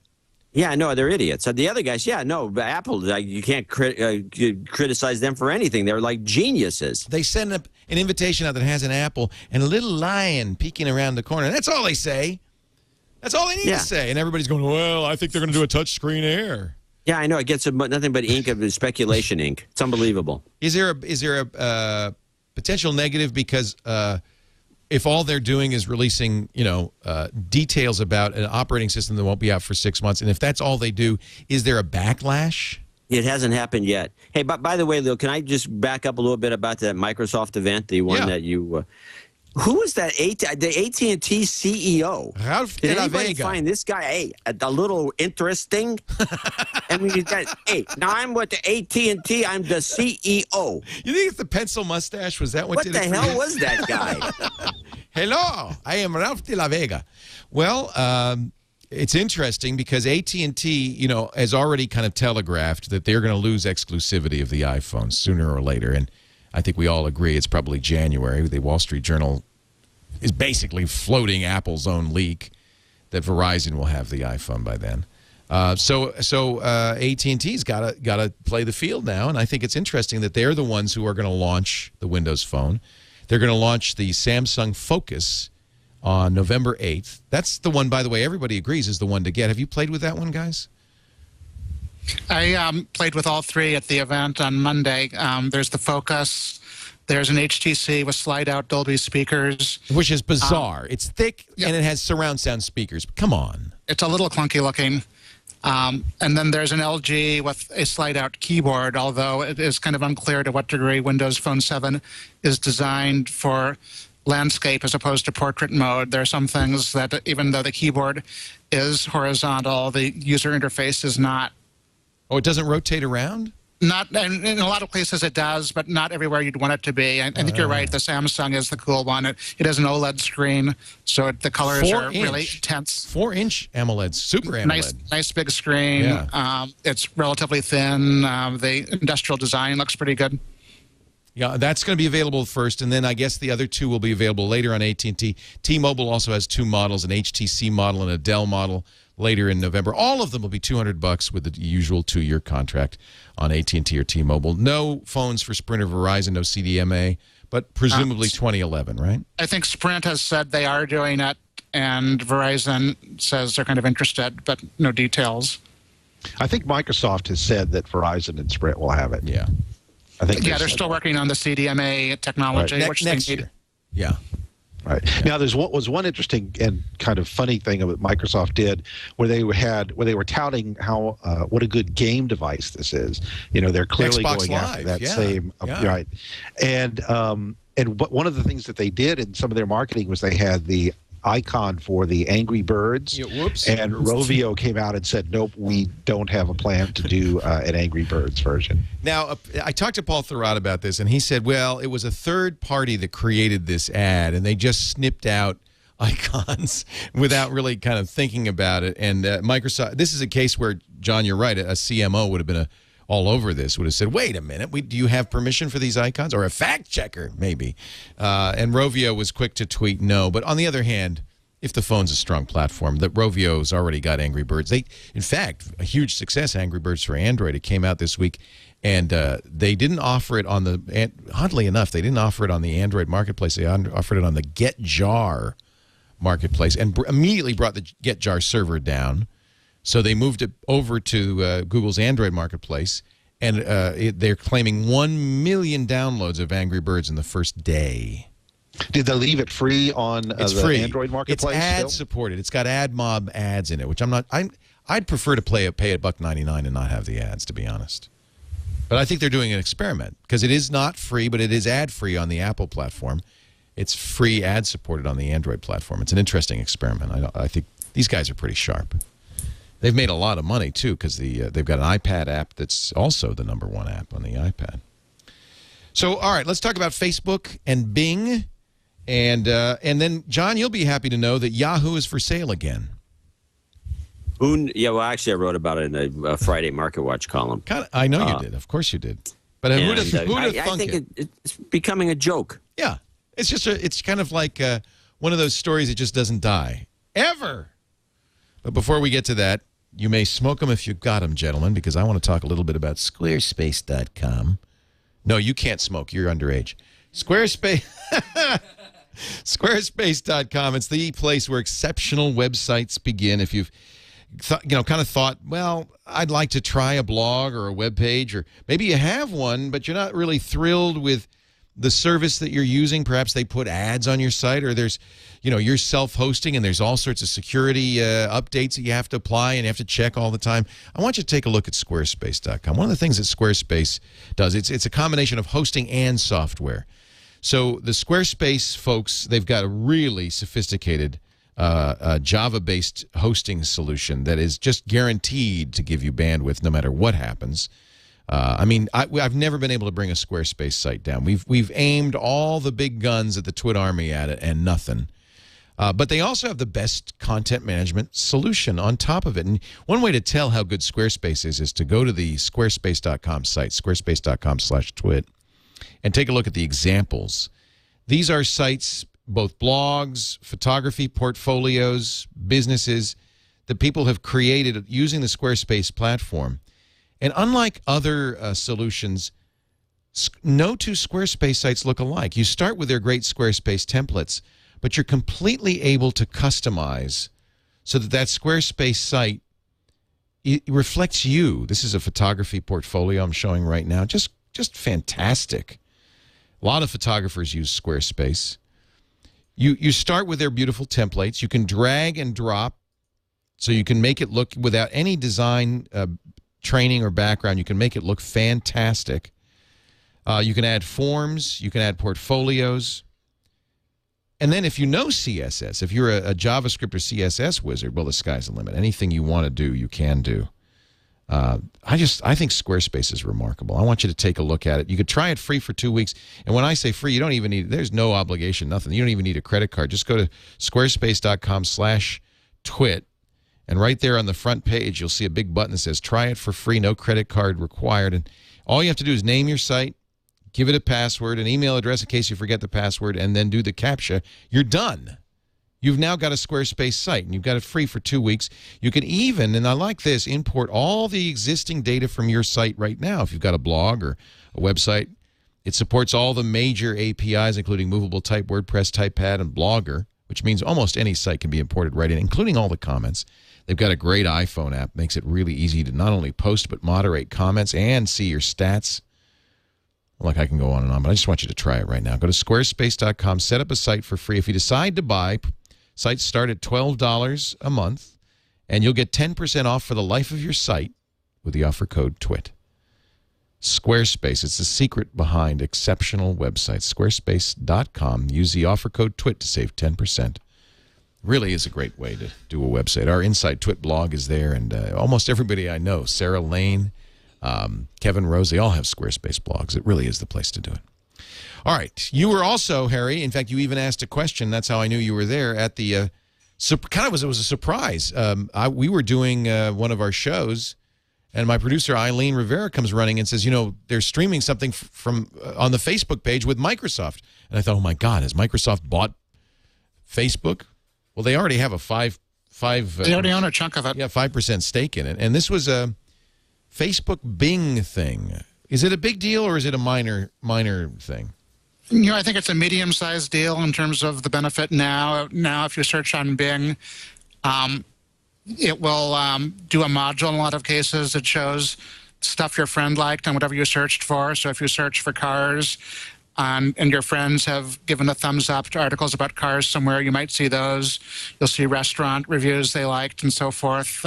Yeah, no, they're idiots. The other guys, Apple, you can't criticize them for anything. They're like geniuses. They send an invitation out that has an apple and a little lion peeking around the corner. That's all they say. That's all they need to say. And everybody's going, well, I think they're going to do a touchscreen Air. Yeah, I know. It gets nothing but ink of speculation ink. It's unbelievable. Is there a potential negative because if all they're doing is releasing, details about an operating system that won't be out for 6 months, and if that's all they do, is there a backlash? It hasn't happened yet. Hey, but by the way, Lou, can I just back up a little bit about that Microsoft event, the one that you... who was that? The AT&T CEO. Ralph Did de la anybody Vega. find this guy a little interesting? I mean, now I'm with the AT&T. I'm the CEO. You think it's the pencil mustache? Was that what did it for you? What the hell was that guy? Hello, I am Ralph de la Vega. Well, it's interesting because AT&T, has already kind of telegraphed that they're going to lose exclusivity of the iPhone sooner or later, and I think we all agree it's probably January. The Wall Street Journal is basically floating Apple's own leak that Verizon will have the iPhone by then. So AT&T's got to play the field now, and I think it's interesting that they're the ones who are going to launch the Windows Phone. They're going to launch the Samsung Focus on November 8th. That's the one, by the way, everybody agrees is the one to get. Have you played with that one, guys? I played with all three at the event on Monday. There's the Focus. There's an HTC with slide-out Dolby speakers. Which is bizarre. It's thick, and it has surround sound speakers. Come on. It's a little clunky looking. And then there's an LG with a slide-out keyboard, although it is kind of unclear to what degree Windows Phone 7 is designed for landscape as opposed to portrait mode. There are some things that, even though the keyboard is horizontal, the user interface is not. Oh, it doesn't rotate around? Not in a lot of places it does, but not everywhere you'd want it to be. I think you're right. The Samsung is the cool one. It has an OLED screen, so the colors are really intense. 4-inch AMOLED, super AMOLED. Nice big screen. Yeah. It's relatively thin. The industrial design looks pretty good. Yeah, that's going to be available first, and then I guess the other two will be available later on AT&T. T-Mobile also has two models, an HTC model and a Dell model, later in November. All of them will be $200 with the usual 2-year contract on AT&T or T-Mobile. No phones for Sprint or Verizon, no CDMA, but presumably 2011, right? I think Sprint has said they are doing it, and Verizon says they're kind of interested, but no details. I think Microsoft has said that Verizon and Sprint will have it. Yeah. I think they're still working on the CDMA technology, which next they need. year. Yeah. Right. Now, there was one interesting and kind of funny thing that Microsoft did where they were touting how what a good game device this is. They're clearly Xbox going Live, after that yeah. same right. And one of the things that they did in some of their marketing was they had the icon for the Angry Birds. Yeah, whoops. And Rovio came out and said, nope, we don't have a plan to do an Angry Birds version. Now, I talked to Paul Thurrott about this, and he said, well, it was a third party that created this ad, and they just snipped out icons without really kind of thinking about it. And Microsoft, this is a case where, John, you're right, a CMO would have been all over this, would have said, wait a minute, do you have permission for these icons? Or a fact checker, maybe. And Rovio was quick to tweet no. But on the other hand, if the phone's a strong platform, that Rovio's already got Angry Birds. In fact, a huge success, Angry Birds for Android. It came out this week, and they didn't offer it on the, oddly enough, they didn't offer it on the Android marketplace. They offered it on the GetJar marketplace and immediately brought the GetJar server down. So they moved it over to Google's Android marketplace, and they're claiming 1 million downloads of Angry Birds in the first day. Did they leave it free on the free. Android marketplace? It's ad supported. It's got AdMob ads in it, which I'd prefer to pay $1.99 and not have the ads, to be honest. But I think they're doing an experiment because it is not free, but it is ad free on the Apple platform. It's free ad supported on the Android platform. It's an interesting experiment. I think these guys are pretty sharp. They've made a lot of money, too, because they've got an iPad app that's also the #1 app on the iPad. So, all right, let's talk about Facebook and Bing. And then, John, you'll be happy to know that Yahoo is for sale again. Yeah, well, actually, I wrote about it in a Friday Market Watch column. I know you did. Of course you did. But who'd have thunk I think it's becoming a joke. Yeah. It's just it's kind of like one of those stories that just doesn't die. Ever. But before we get to that, you may smoke them if you've got them, gentlemen, because I want to talk a little bit about Squarespace.com. No, you can't smoke. You're underage. Squarespace.com. It's the place where exceptional websites begin. If you've kind of thought, well, I'd like to try a blog or a web page, or maybe you have one, but you're not really thrilled with the service that you're using. Perhaps they put ads on your site, or there's, you're self-hosting and there's all sorts of security updates that you have to apply and you have to check all the time. I want you to take a look at Squarespace.com. One of the things that Squarespace does, it's a combination of hosting and software. So the Squarespace folks, they've got a really sophisticated Java-based hosting solution that is just guaranteed to give you bandwidth no matter what happens. I've never been able to bring a Squarespace site down. We've aimed all the big guns at the TWiT army at it, and nothing. But they also have the best content management solution on top of it. And one way to tell how good Squarespace is to go to the Squarespace.com site, squarespace.com/twit, and take a look at the examples. These are sites, both blogs, photography, portfolios, businesses, that people have created using the Squarespace platform. And unlike other solutions, no two Squarespace sites look alike. You start with their great Squarespace templates, but you're completely able to customize so that Squarespace site, it reflects you. This is a photography portfolio I'm showing right now. Just fantastic. A lot of photographers use Squarespace. You start with their beautiful templates. You can drag and drop, so you can make it look, without any design training or background, you can make it look fantastic. You can add forms. You can add portfolios. And then if you know CSS, if you're a JavaScript or CSS wizard, well, the sky's the limit. Anything you want to do, you can do. I think Squarespace is remarkable. I want you to take a look at it. You could try it free for 2 weeks. And when I say free, you don't even need, there's no obligation, nothing. You don't even need a credit card. Just go to squarespace.com/twit. And right there on the front page, you'll see a big button that says try it for free, no credit card required. And all you have to do is name your site, give it a password, an email address in case you forget the password, and then do the CAPTCHA. You're done. You've now got a Squarespace site, and you've got it free for 2 weeks. You can even, and I like this, import all the existing data from your site right now. If you've got a blog or a website, it supports all the major APIs, including Movable Type, WordPress, TypePad, and Blogger, which means almost any site can be imported right in, including all the comments. They've got a great iPhone app. Makes it really easy to not only post but moderate comments and see your stats. Like, I can go on and on, but I just want you to try it right now. Go to squarespace.com, set up a site for free. If you decide to buy, sites start at $12 a month, and you'll get 10% off for the life of your site with the offer code TWIT. Squarespace, it's the secret behind exceptional websites. Squarespace.com. Use the offer code TWIT to save 10%. Really is a great way to do a website. Our Inside Twit blog is there, and almost everybody I know, Sarah Lane, Kevin Rose, they all have Squarespace blogs. It really is the place to do it. All right. You were also, Harry, in fact, you even asked a question. That's how I knew you were there at the, it was a surprise. We were doing one of our shows, and my producer, Eileen Rivera, comes running and says, they're streaming something from on the Facebook page with Microsoft. And I thought, oh, my God, has Microsoft bought Facebook? Well, they already have a they already own a chunk of it. Yeah, 5% stake in it. And this was a Facebook Bing thing. Is it a big deal, or is it a minor thing? I think it's a medium-sized deal in terms of the benefit now. Now, if you search on Bing, it will do a module in a lot of cases. It shows stuff your friend liked and whatever you searched for. So if you search for cars, and your friends have given a thumbs up to articles about cars somewhere, you might see those. You'll see restaurant reviews they liked and so forth.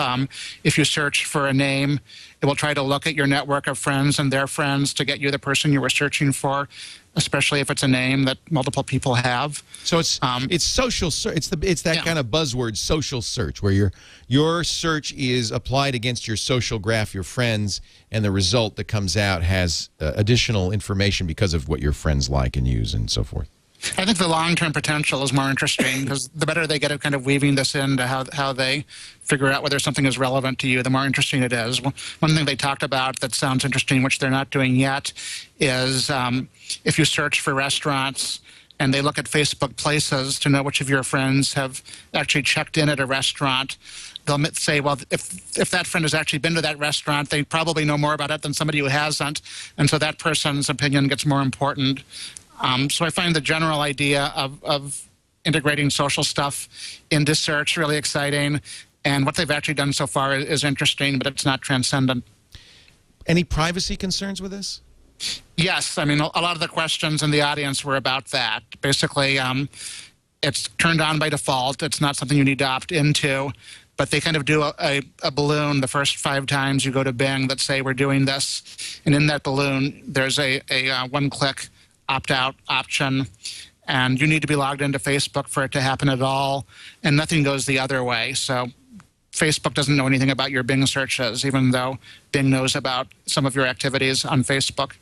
If you search for a name, it will try to look at your network of friends and their friends to get you the person you were searching for. especially if it's a name that multiple people have. So it's social. It's that kind of buzzword, social search, where your search is applied against your social graph, your friends, and the result that comes out has additional information because of what your friends like and use and so forth. I think the long-term potential is more interesting because the better they get at kind of weaving this into how they figure out whether something is relevant to you, the more interesting it is. One thing they talked about that sounds interesting, which they're not doing yet, is if you search for restaurants and they look at Facebook Places to know which of your friends have actually checked in at a restaurant, they'll say, well, if that friend has actually been to that restaurant, they probably know more about it than somebody who hasn't, and so that person's opinion gets more important. So I find the general idea of integrating social stuff into search really exciting, and what they've actually done so far is interesting, but it's not transcendent. Any privacy concerns with this? Yes. I mean, a lot of the questions in the audience were about that. Basically, it's turned on by default. It's not something you need to opt into, but they kind of do a balloon the first 5 times you go to Bing that say we're doing this, and in that balloon there's a one-click opt-out option, and you need to be logged into Facebook for it to happen at all, and nothing goes the other way. So Facebook doesn't know anything about your Bing searches, even though Bing knows about some of your activities on Facebook.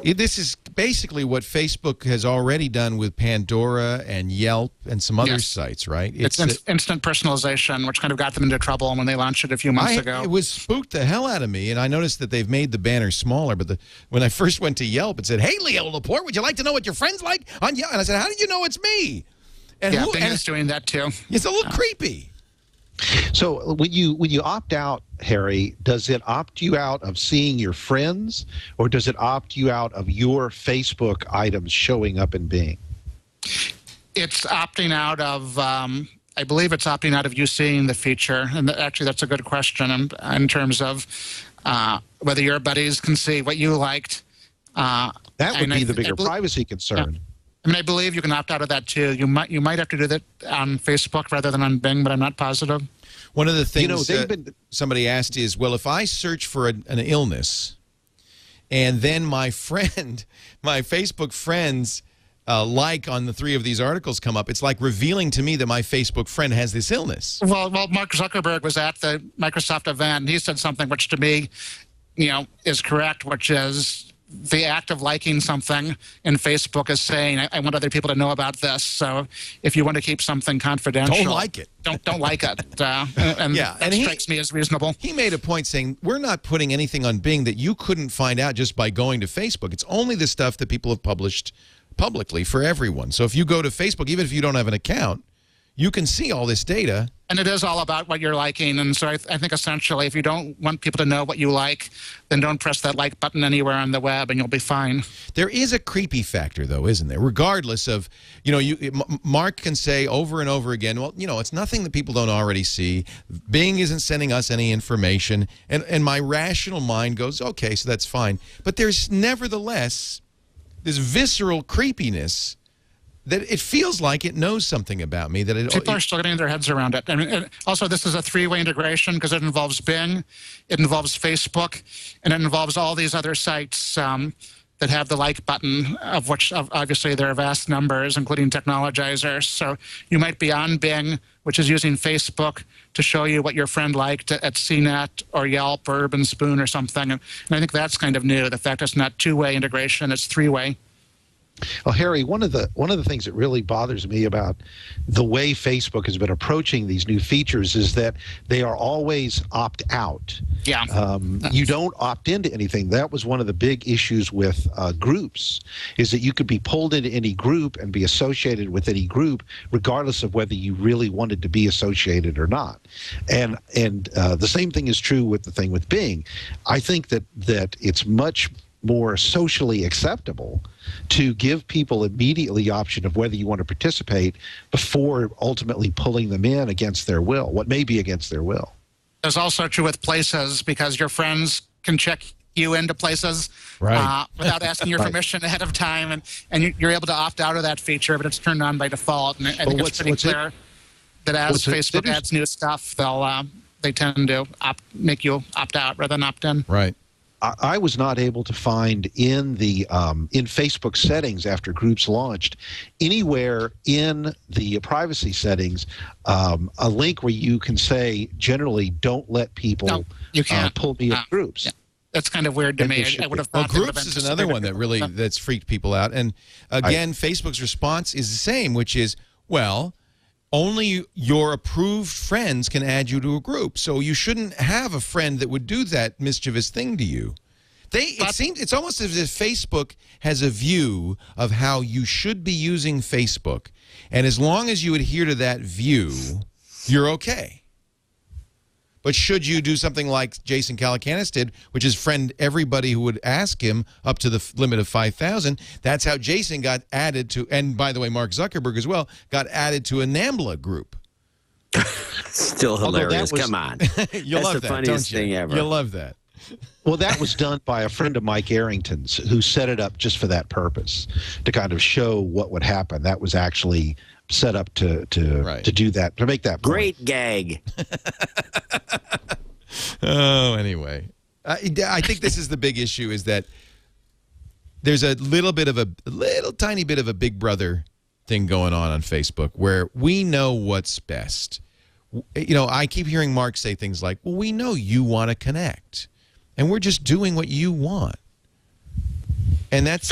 This is basically what Facebook has already done with Pandora and Yelp and some other sites, right? It's instant personalization, which kind of got them into trouble when they launched it a few months ago. It was spooked the hell out of me, and I noticed that they've made the banner smaller, but when I first went to Yelp, it said, "Hey, Leo Laporte, would you like to know what your friends like on Yelp?" And I said, "How did you know it's me?" And yeah, Bing is doing that too. It's a little creepy. So when you opt out, Harry, does it opt you out of seeing your friends, or does it opt you out of your Facebook items showing up in Bing? It's opting out of, I believe it's opting out of you seeing the feature. And actually, that's a good question in terms of whether your buddies can see what you liked. That would be the bigger privacy concern. Yeah. I mean, I believe you can opt out of that too. You might have to do that on Facebook rather than on Bing, but I'm not positive. One of the things somebody asked is, well, if I search for an illness, and then my Facebook friends like on the 3 of these articles come up, it's like revealing to me that my Facebook friend has this illness. Well, Mark Zuckerberg was at the Microsoft event, and he said something which to me, is correct, which is the act of liking something in Facebook is saying, I want other people to know about this. So if you want to keep something confidential, don't like it. Don't like it. And that strikes me as reasonable. He made a point saying, we're not putting anything on Bing that you couldn't find out just by going to Facebook. It's only the stuff that people have published publicly for everyone. So if you go to Facebook, even if you don't have an account, you can see all this data. And it is all about what you're liking. And so I think essentially if you don't want people to know what you like, then don't press that like button anywhere on the web and you'll be fine. There is a creepy factor, though, isn't there? Regardless of, Mark can say over and over again, well, it's nothing that people don't already see. Bing isn't sending us any information. And my rational mind goes, okay, so that's fine. But there's nevertheless this visceral creepiness that it feels like it knows something about me. People are still getting their heads around it. I mean, also, this is a 3-way integration because it involves Bing, it involves Facebook, and it involves all these other sites that have the like button, of which obviously there are vast numbers, including technologizers. So you might be on Bing, which is using Facebook to show you what your friend liked at CNET or Yelp or Urban Spoon or something. And I think that's kind of new, the fact it's not 2-way integration, it's 3-way. Well, Harry, one of the things that really bothers me about the way Facebook has been approaching these new features is that they are always opt out. Yeah. You don't opt into anything. That was one of the big issues with groups, is that you could be pulled into any group and be associated with any group, regardless of whether you really wanted to be associated or not. And the same thing is true with the thing with Bing. I think that it's much more socially acceptable to give people immediately the option of whether you want to participate before ultimately pulling them in against their will, what may be against their will. It's also true with Places because your friends can check you into Places without asking your permission ahead of time, and you're able to opt out of that feature, but it's turned on by default. And I think it's pretty clear that as Facebook adds new stuff, they tend to make you opt out rather than opt in. Right. I was not able to find in the in Facebook settings after groups launched anywhere in the privacy settings a link where you can say generally don't let people you can't. pull me in groups. Yeah. That's kind of weird to me. I would have thought groups is another one that that's freaked people out. And again, Facebook's response is the same, which is, well, only your approved friends can add you to a group. So you shouldn't have a friend that would do that mischievous thing to you. It's almost as if Facebook has a view of how you should be using Facebook. And as long as you adhere to that view, you're okay. But should you do something like Jason Calacanis did, which is friend everybody who would ask him up to the limit of 5,000, that's how Jason got added to, and by the way, Mark Zuckerberg as well, got added to a NAMBLA group. Still hilarious. Come on. You'll love the that, funniest don't you? thing ever. You'll love that. Well, that was done by a friend of Mike Arrington's who set it up just for that purpose, to kind of show what would happen. That was actually set up to do that, to make that point. Great gag. Oh, anyway. I think this is the big issue, is that there's a little tiny bit of a big brother thing going on Facebook where we know what's best. You know, I keep hearing Mark say things like, well, we know you want to connect, and we're just doing what you want. And that's...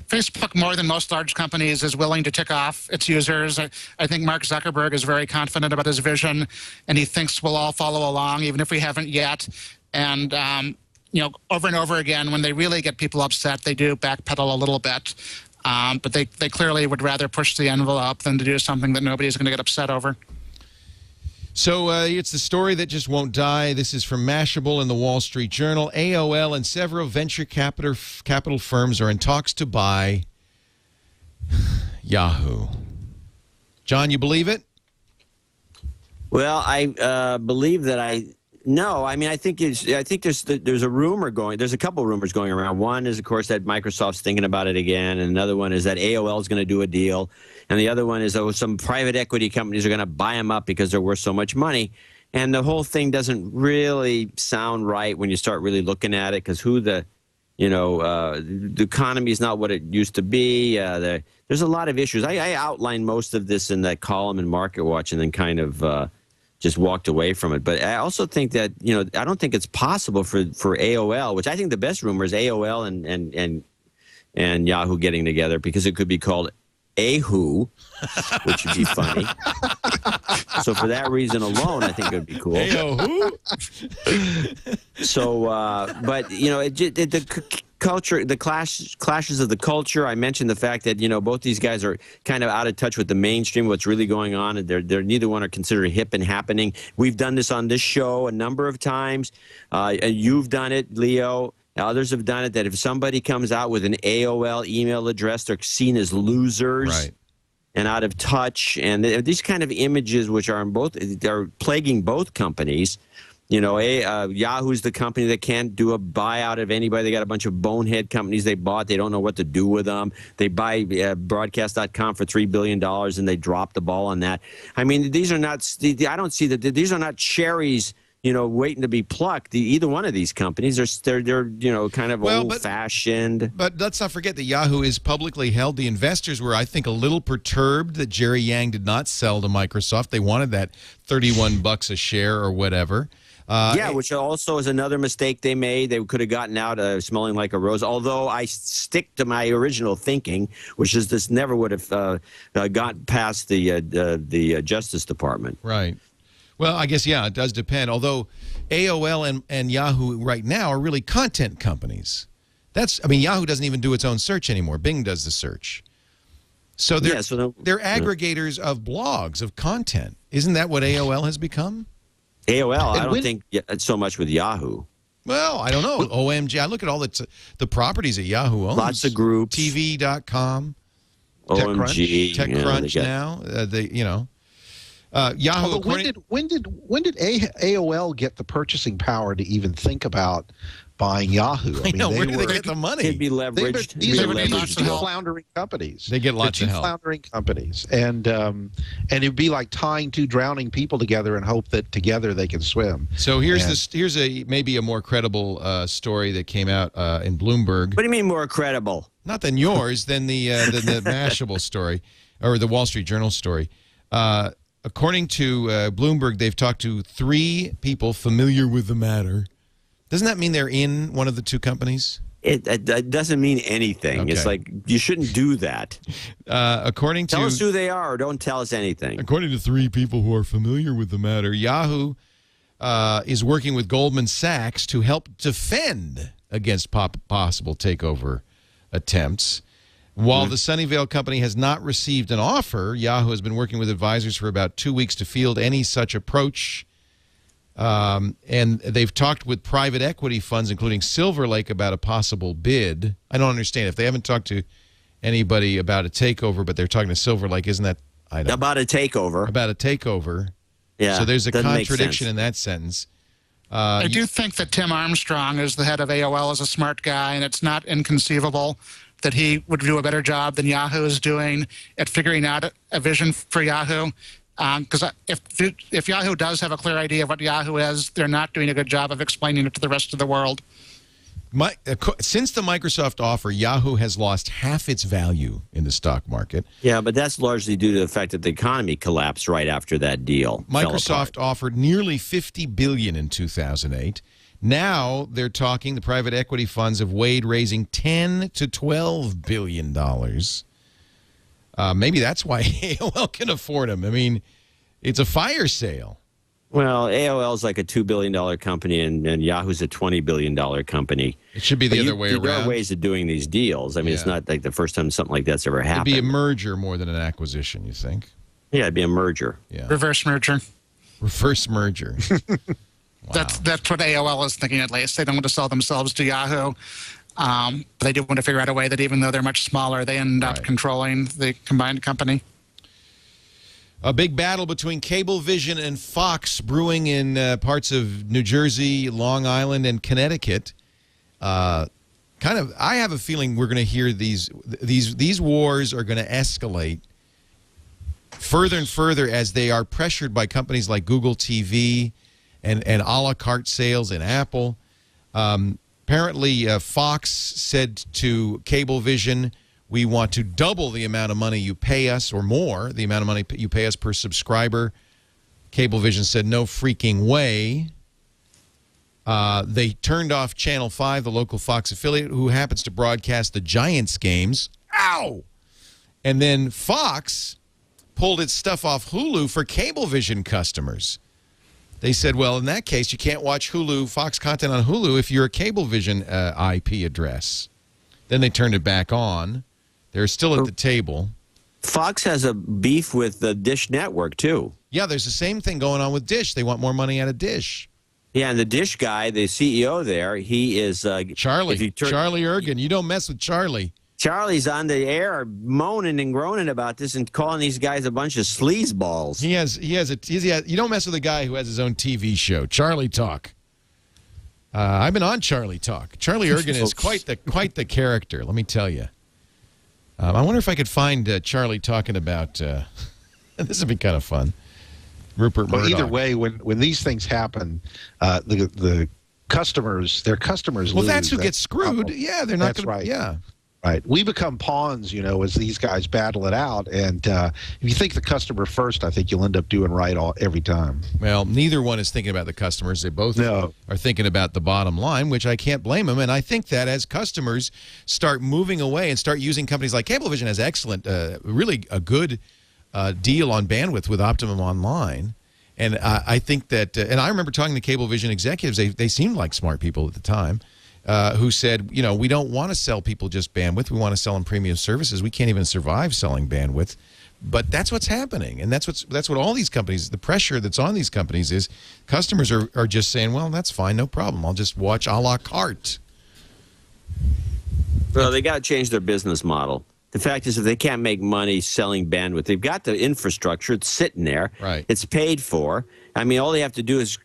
Facebook, more than most large companies, is willing to tick off its users. I think Mark Zuckerberg is very confident about his vision, and he thinks we'll all follow along, even if we haven't yet. And, you know, over and over again, when they really get people upset, they do backpedal a little bit. But they clearly would rather push the envelope than to do something that nobody's going to get upset over. So it's the story that just won't die. This is from Mashable in the Wall Street Journal. AOL and several venture capital firms are in talks to buy Yahoo. John, you believe it? Well, I believe that no. I mean, I think there's a rumor going. There's a couple of rumors going around. One is, of course, that Microsoft's thinking about it again, and another one is that AOL is going to do a deal, and the other one is some private equity companies are going to buy them up because they're worth so much money. And the whole thing doesn't really sound right when you start really looking at it, because the economy is not what it used to be. There's a lot of issues. I outlined most of this in that column in Market Watch, and then kind of just walked away from it. But I also think that, I don't think it's possible for AOL, which I think the best rumor is AOL and Yahoo getting together, because it could be called Ahoo, which would be funny. So for that reason alone, I think it would be cool. Ahoo? So, but, the culture, the clashes of the culture. I mentioned the fact that, both these guys are kind of out of touch with the mainstream, what's really going on, and they're neither one are considered hip and happening. We've done this on this show a number of times. You've done it, Leo. Others have done it, that if somebody comes out with an AOL email address, they're seen as losers. Right. And out of touch, and these kind of images, which are they're plaguing both companies. Yahoo's the company that can't do a buyout of anybody. They got a bunch of bonehead companies they bought. They don't know what to do with them. They buy broadcast.com for $3 billion, and they drop the ball on that. I mean, these are not. I don't see that. These are not cherries, waiting to be plucked. Either one of these companies, they're kind of old-fashioned. But let's not forget that Yahoo is publicly held. The investors were, I think, a little perturbed that Jerry Yang did not sell to Microsoft. They wanted that $31 a share or whatever. Which also is another mistake they made. They could have gotten out smelling like a rose. Although I stick to my original thinking, which is this never would have got past the Justice Department. Right. Well, I guess, it does depend. Although AOL and Yahoo right now are really content companies. Yahoo doesn't even do its own search anymore. Bing does the search. So they're aggregators of blogs, of content. Isn't that what AOL has become? AOL, I don't think so much with Yahoo. Well, I don't know. OMG, I look at all the properties that Yahoo owns. Lots of groups. TV.com. OMG. TechCrunch now. Yahoo. When did AOL get the purchasing power to even think about buying Yahoo. I know, where do they get the money? It'd be leveraged. These are leveraged deal. floundering companies. They get lots of help. Floundering companies, and it'd be like tying two drowning people together and hope that together they can swim. So here's maybe a more credible story that came out in Bloomberg. What do you mean more credible? Not than yours, than the Mashable story, or the Wall Street Journal story. According to Bloomberg, they've talked to 3 people familiar with the matter. Doesn't that mean they're in one of the 2 companies? It doesn't mean anything. Okay. It's like you shouldn't do that. Tell us who they are, or don't tell us anything. According to 3 people who are familiar with the matter, Yahoo is working with Goldman Sachs to help defend against possible takeover attempts. While the Sunnyvale company has not received an offer, Yahoo has been working with advisors for about 2 weeks to field any such approach. And they've talked with private equity funds, including Silver Lake, about a possible bid. I don't understand. If they haven't talked to anybody about a takeover, but they're talking to Silver Lake, isn't that... About a takeover. About a takeover. Yeah. So there's a contradiction in that sentence. I do think that Tim Armstrong is the head of AOL, is a smart guy, and it's not inconceivable that he would do a better job than Yahoo is doing at figuring out a vision for Yahoo. Because if Yahoo does have a clear idea of what Yahoo is, they're not doing a good job of explaining it to the rest of the world. Since the Microsoft offer, Yahoo has lost half its value in the stock market. Yeah, but that's largely due to the fact that the economy collapsed right after that deal. Microsoft offered nearly $50 billion in 2008. Now they're talking, the private equity funds have weighed raising $10 to $12 billion. Maybe that's why AOL can afford them. I mean, it's a fire sale. Well, AOL is like a $2 billion company, and Yahoo's a $20 billion company. It should be the other way around. There are ways of doing these deals. I mean, it's not like the first time something like that's ever happened. It'd be a merger more than an acquisition, you think? Yeah, it'd be a merger. Yeah. Reverse merger. Reverse merger. Wow. That's what AOL is thinking, at least. They don't want to sell themselves to Yahoo. But they do want to figure out a way that even though they're much smaller, they end up controlling the combined company. A big battle between Cablevision and Fox brewing in parts of New Jersey, Long Island, and Connecticut. I have a feeling we're going to hear these wars are going to escalate further and further as they are pressured by companies like Google TV and a la carte sales in Apple. Apparently, Fox said to Cablevision, we want to double the amount of money you pay us, or more, the amount of money you pay us per subscriber. Cablevision said, no freaking way. They turned off Channel 5, the local Fox affiliate, who happens to broadcast the Giants games. Ow! And then Fox pulled its stuff off Hulu for Cablevision customers. They said, well, in that case, you can't watch Fox content on Hulu if you're a Cablevision IP address. Then they turned it back on. They're still at the table. Fox has a beef with the Dish Network, too. Yeah, there's the same thing going on with Dish. They want more money out of Dish. Yeah, and the Dish guy, the CEO there, he is... Charlie. Charlie Ergen. You don't mess with Charlie. Charlie's on the air moaning and groaning about this and calling these guys a bunch of sleazeballs. You don't mess with a guy who has his own TV show, Charlie Talk. I've been on Charlie Talk. Charlie Ergen is quite the character, let me tell you. I wonder if I could find Charlie talking about, this would be kind of fun, Rupert Murdoch. Either way, when these things happen, the customers, their customers lose. Well, that's who gets screwed. Yeah, they're not going to. Right. Yeah. Right. We become pawns, as these guys battle it out. And if you think the customer first, I think you'll end up doing right every time. Well, neither one is thinking about the customers. They both are thinking about the bottom line, which I can't blame them. And I think that as customers start moving away and start using companies like Cablevision has excellent, really a good deal on bandwidth with Optimum Online. And I think that, and I remember talking to Cablevision executives, they seemed like smart people at the time. Who said, we don't want to sell people just bandwidth. We want to sell them premium services. We can't even survive selling bandwidth. But that's what's happening. And that's what all these companies, the pressure that's on these companies is customers are just saying, well, that's fine, no problem. I'll just watch a la carte. Well, they got to change their business model. The fact is, if they can't make money selling bandwidth, they've got the infrastructure. It's sitting there. Right. It's paid for. I mean, all they have to do is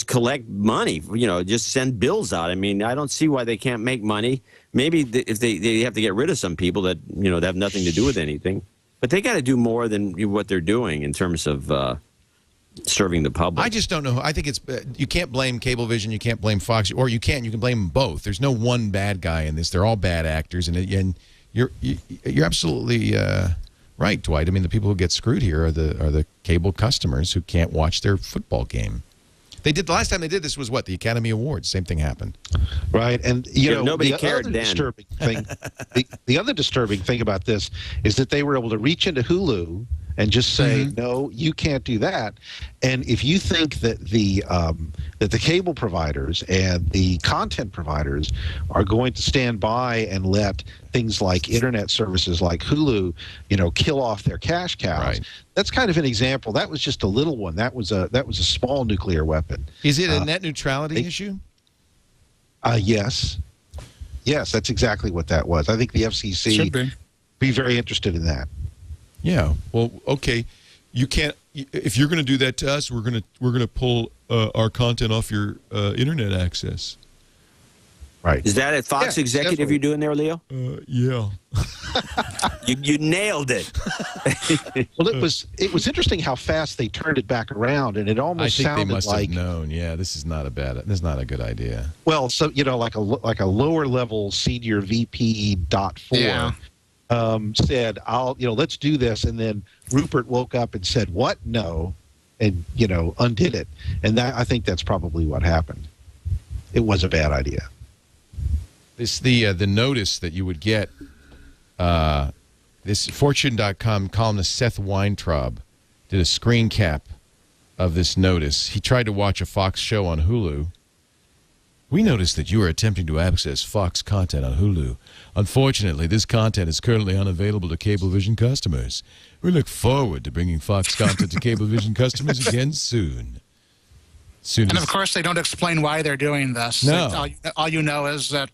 collect money. You know, just send bills out. I mean, I don't see why they can't make money. Maybe if they have to get rid of some people that, you know, that have nothing to do with anything. But they got to do more than what they're doing in terms of serving the public. I just don't know. I think it's you can't blame Cablevision, you can't blame Fox, or you can blame them both. There's no one bad guy in this. They're all bad actors, and you're absolutely right, Dwight. I mean, the people who get screwed here are the cable customers who can't watch their football game. They did the last time they did this was what, the Academy Awards. Same thing happened. Right, and you know, nobody the cared other then. disturbing thing, the other disturbing thing about this is that they were able to reach into Hulu and just say, no, you can't do that. And if you think that the cable providers and the content providers are going to stand by and let things like internet services like Hulu, you know, kill off their cash cows, Right. That's kind of an example. That was just a little one. That was a small nuclear weapon. Is it a net neutrality issue? Yes. Yes, that's exactly what that was. I think the FCC Should be very interested in that. Yeah. Well, okay. You can't. If you're going to do that to us, we're going to pull our content off your internet access. Right. Is that a Fox Yeah, executive definitely. you're doing there, Leo? Yeah. You nailed it. Well, it was interesting how fast they turned it back around, and it I almost think they sounded must like, have known. Yeah, this is not a good idea. well, so you know, like a lower level senior VP .4 Yeah. said, let's do this, and then Rupert woke up and said, "What? No," and undid it, and I think that's probably what happened. It was a bad idea. The notice that you would get, this Fortune.com columnist Seth Weintraub did a screen cap of this notice. He tried to watch a Fox show on Hulu. We noticed that you are attempting to access Fox content on Hulu. Unfortunately, this content is currently unavailable to Cablevision customers. We look forward to bringing Fox content to Cablevision customers again soon. And of course, they don't explain why they're doing this. No. All you know is that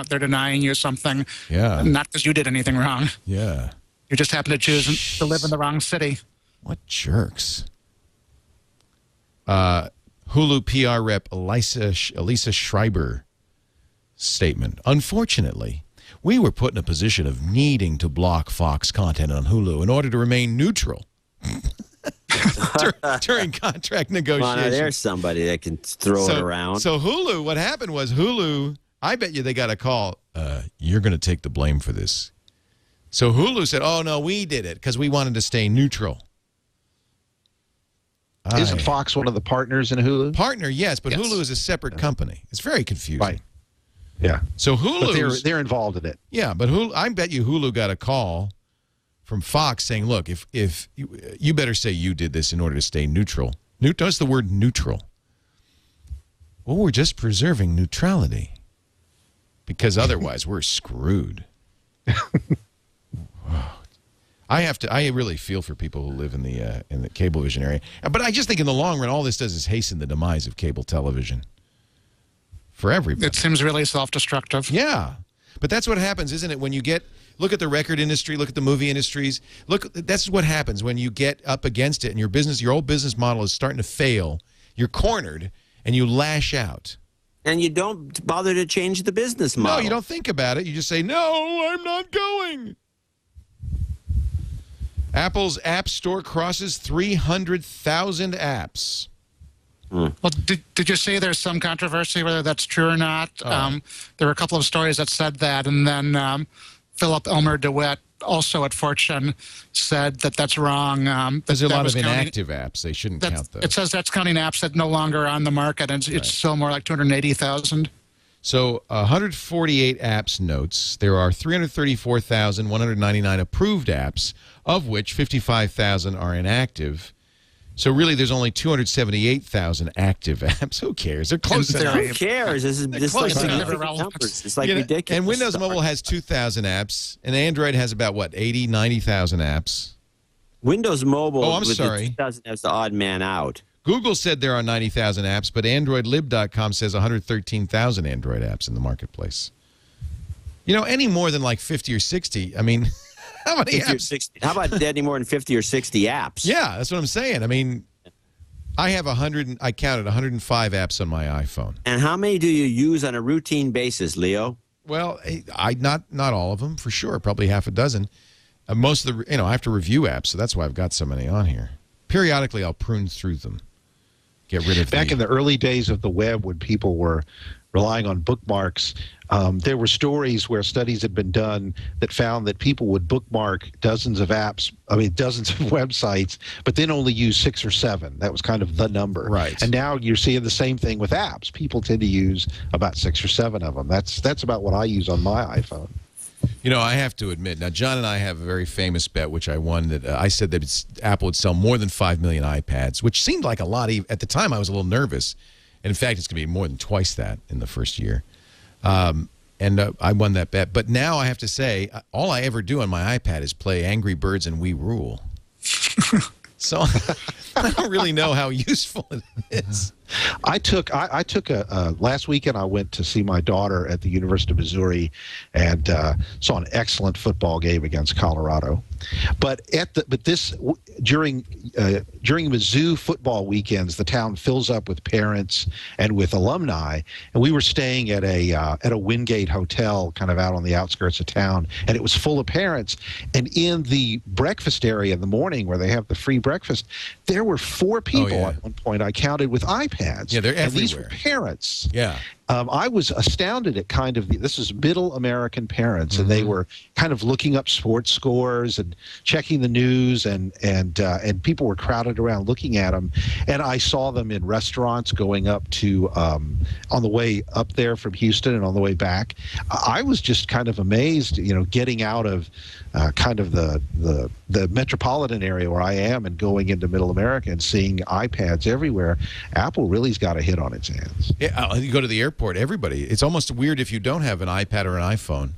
they're denying you something, Yeah. not because you did anything wrong. Yeah. You just happen to choose to live in the wrong city. What jerks. Hulu PR rep Elisa Schreiber statement. Unfortunately, we were put in a position of needing to block Fox content on Hulu in order to remain neutral during contract negotiations. Well, there's somebody that can throw it around. So Hulu, what happened was Hulu, I bet you they got a call, you're going to take the blame for this. So Hulu said, oh, no, we did it because we wanted to stay neutral. Isn't Fox one of the partners in Hulu? Partner, yes, but Yes. Hulu is a separate company. It's very confusing. Right. Yeah. So But Hulu, they're involved in it. yeah, but Hulu, I bet you Hulu got a call from Fox saying, look, if you better say you did this in order to stay neutral. Notice the word neutral. Well, we're just preserving neutrality because otherwise we're screwed. I really feel for people who live in the Cablevision area. But I just think in the long run, all this does is hasten the demise of cable television for everybody. It seems really self-destructive. Yeah. But that's what happens, isn't it? When you look at the record industry, look at the movie industries, that's what happens when you get up against it and your old business model is starting to fail. You're cornered and you lash out. And you don't bother to change the business model. No, you don't think about it. You just say, no, I'm not going. Apple's App Store crosses 300,000 apps. Well, did you say there's some controversy whether that's true or not? There were a couple of stories that said that, and then Philip Elmer DeWitt, also at Fortune, said that that's wrong. There's a that lot was of counting- inactive apps. They shouldn't count those. It says that's counting apps that no longer are on the market, and it's still more like 280,000. So 148 apps notes. There are 334,199 approved apps, of which 55,000 are inactive. So really, there's only 278,000 active apps. Who cares? They're close enough. Who cares? This is like close enough. significant numbers. It's like ridiculous. And Windows Mobile has 2,000 apps, and Android has about, what, 80, 90,000 apps? Windows Mobile. Oh, I'm with sorry. The 2000 has the odd man out. Google said there are 90,000 apps, but AndroidLib.com says 113,000 Android apps in the marketplace. You know, any more than like 50 or 60, I mean, How many 50 or apps? 60. How about any more than 50 or 60 apps? Yeah, that's what I'm saying. I mean, I have 100. I counted 105 apps on my iPhone. And how many do you use on a routine basis, Leo? Well, I not all of them for sure. Probably half a dozen. Most of the I have to review apps, so that's why I've got so many on here. Periodically, I'll prune through them, get rid of. Back in the early days of the web, when people were relying on bookmarks, there were stories where studies had been done that found that people would bookmark dozens of apps, dozens of websites, but then only use 6 or 7. That was kind of the number. Right. And now you're seeing the same thing with apps. People tend to use about 6 or 7 of them. That's about what I use on my iPhone. I have to admit, now John and I have a very famous bet, which I won, that I said that Apple would sell more than 5 million iPads, which seemed like a lot. At the time, I was a little nervous. And in fact, it's going to be more than twice that in the first year. And I won that bet. But now I have to say, all I ever do on my iPad is play Angry Birds and We Rule. So I don't really know how useful it is. I took last weekend. I went to see my daughter at the University of Missouri, and saw an excellent football game against Colorado. But during Mizzou football weekends, the town fills up with parents and with alumni. And we were staying at a Wingate hotel, kind of out on the outskirts of town, and it was full of parents. And in the breakfast area in the morning, where they have the free breakfast, there were 4 people at one point I counted with iPads. Yeah, they're everywhere. And these were parents. Yeah. I was astounded at this is middle American parents, and they were kind of looking up sports scores and checking the news, and people were crowded around looking at them. And I saw them in restaurants going up to on the way up there from Houston and on the way back. I was just kind of amazed, getting out of kind of the metropolitan area where I am and going into middle America and seeing iPads everywhere. Apple really's got a hit on its hands. Yeah, you go to the airport, everybody. It's almost weird if you don't have an iPad or an iPhone.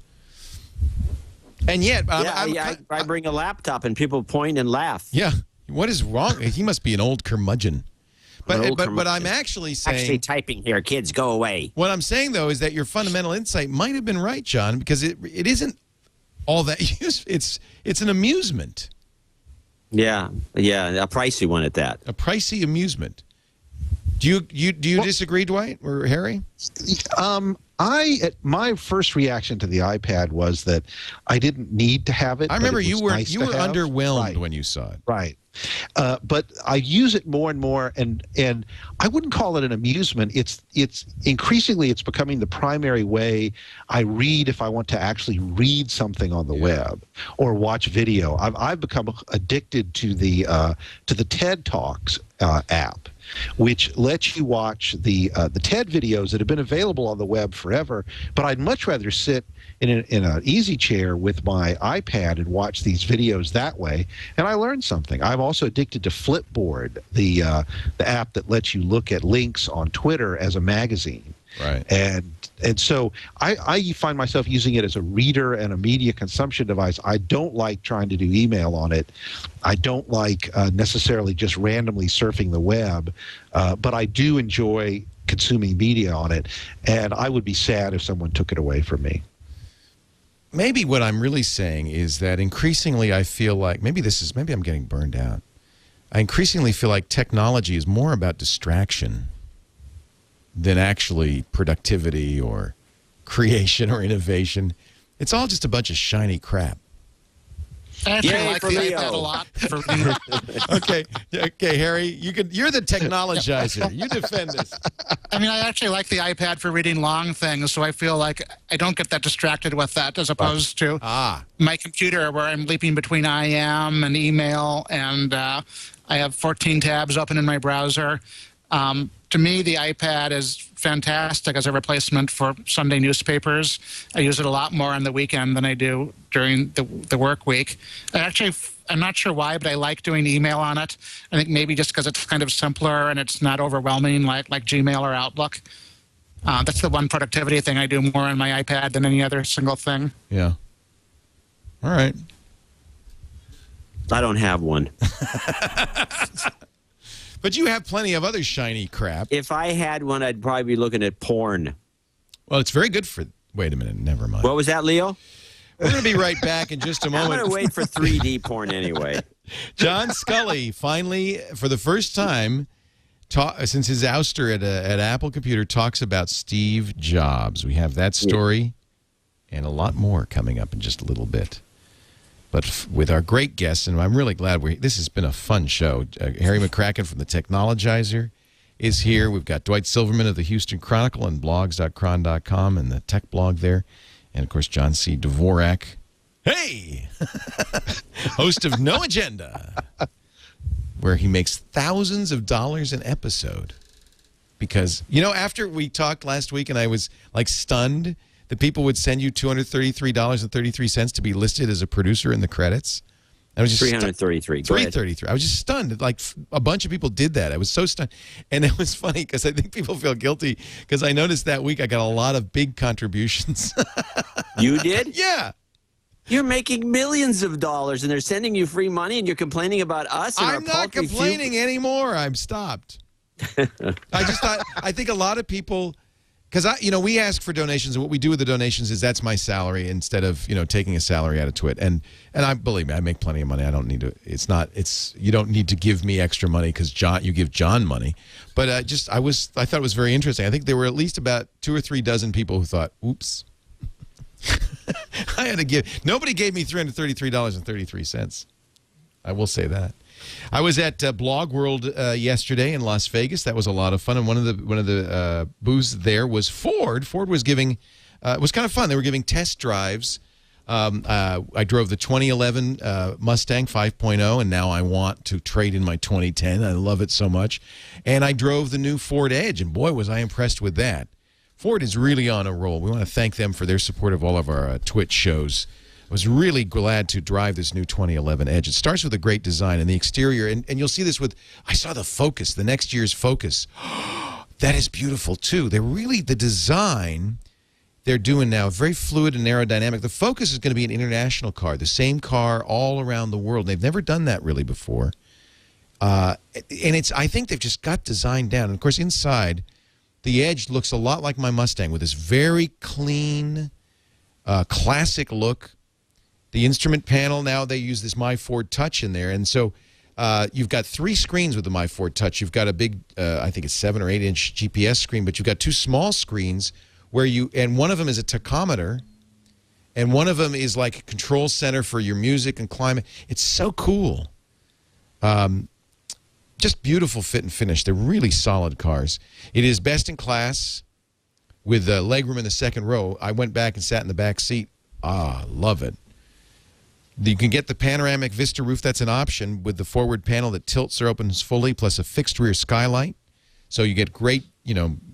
And yet, I bring a laptop and people point and laugh. Yeah, what is wrong? He must be an old curmudgeon. But I'm actually saying... Actually typing here, kids, go away. What I'm saying, though, is that your fundamental insight might have been right, John, because it isn't all that useful. It's an amusement. Yeah, a pricey one at that. A pricey amusement. Do you disagree, Dwight or Harry? My first reaction to the iPad was that I didn't need to have it. I remember you were underwhelmed right. when you saw it. Right. But I use it more and more, and I wouldn't call it an amusement. It's increasingly it's becoming the primary way I read if I want to actually read something on the web or watch video. I've become addicted to the TED Talks app, which lets you watch the TED videos that have been available on the web forever. But I'd much rather sit in an easy chair with my iPad and watch these videos that way, and I learned something. I'm also addicted to Flipboard, the app that lets you look at links on Twitter as a magazine. Right. And so I find myself using it as a reader and a media consumption device. I don't like trying to do email on it. I don't like necessarily just randomly surfing the web, but I do enjoy consuming media on it, and I would be sad if someone took it away from me. Maybe what I'm really saying is that increasingly I feel like maybe I'm getting burned out. I increasingly feel like technology is more about distraction than actually productivity or creation or innovation. It's all just a bunch of shiny crap. I actually like the iPad a lot. For Okay, Harry, you're the technologizer. You defend this. I mean, I actually like the iPad for reading long things, so I feel like I don't get that distracted with that, as opposed to my computer, where I'm leaping between IM and email, and I have 14 tabs open in my browser. To me, the iPad is fantastic as a replacement for Sunday newspapers. I use it a lot more on the weekend than I do during the work week. I'm not sure why, but I like doing email on it. I think maybe just because it's kind of simpler and it's not overwhelming like Gmail or Outlook. That's the one productivity thing I do more on my iPad than any other single thing. Yeah. All right. I don't have one. But you have plenty of other shiny crap. If I had one, I'd probably be looking at porn. Well, it's very good for... Wait a minute. Never mind. What was that, Leo? We're going to be right back in just a I'm moment. going to wait for 3D porn anyway. John Sculley finally, for the first time, since his ouster at Apple Computer, talks about Steve Jobs. We have that story and a lot more coming up in just a little bit. But with our great guests, and I'm really glad this has been a fun show. Harry McCracken from the Technologizer is here. We've got Dwight Silverman of the Houston Chronicle and blogs.cron.com and the tech blog there. And, of course, John C. Dvorak. Hey! Host of No Agenda, where he makes thousands of dollars an episode. Because, you know, after we talked last week and I was, like, stunned that people would send you $233.33 to be listed as a producer in the credits. I was just 333. $333. I was just stunned. Like, a bunch of people did that. I was so stunned. And it was funny because I think people feel guilty because I noticed that week I got a lot of big contributions. You did? Yeah. You're making millions of dollars, and they're sending you free money, and you're complaining about us and our I'm not paltry complaining anymore. I'm stopped. I just thought, I think a lot of people, because we ask for donations, and what we do with the donations is that's my salary instead of, taking a salary out of TWiT. And believe me, I make plenty of money. I don't need to, you don't need to give me extra money because you give John money. But I thought it was very interesting. I think there were at least about 2 or 3 dozen people who thought, oops. I had to give. Nobody gave me $333.33. I will say that. I was at Blog World yesterday in Las Vegas. That was a lot of fun. And one of the booths there was Ford. Ford was giving. It was kind of fun. They were giving test drives. I drove the 2011 Mustang 5.0, and now I want to trade in my 2010. I love it so much. And I drove the new Ford Edge, and boy, was I impressed with that. Ford is really on a roll. We want to thank them for their support of all of our TWiT shows. I was really glad to drive this new 2011 Edge. It starts with a great design and the exterior, and you'll see this with, I saw the Focus, the next year's Focus. That is beautiful, too. The design they're doing now, very fluid and aerodynamic. The Focus is going to be an international car, the same car all around the world. They've never done that really before. I think they've just got design down. And, of course, inside, the Edge looks a lot like my Mustang with this very clean, classic look. The instrument panel, now they use this My Ford Touch in there. And so you've got 3 screens with the My Ford Touch. You've got a big, I think it's 7 or 8 inch GPS screen, but you've got 2 small screens and one of them is a tachometer, and one of them is like a control center for your music and climate. It's so cool. Just beautiful fit and finish. They're really solid cars. It is best in class with legroom in the second row. I went back and sat in the back seat. Love it. You can get the panoramic Vista roof. That's an option with the forward panel that tilts or opens fully, plus a fixed rear skylight. So you get great,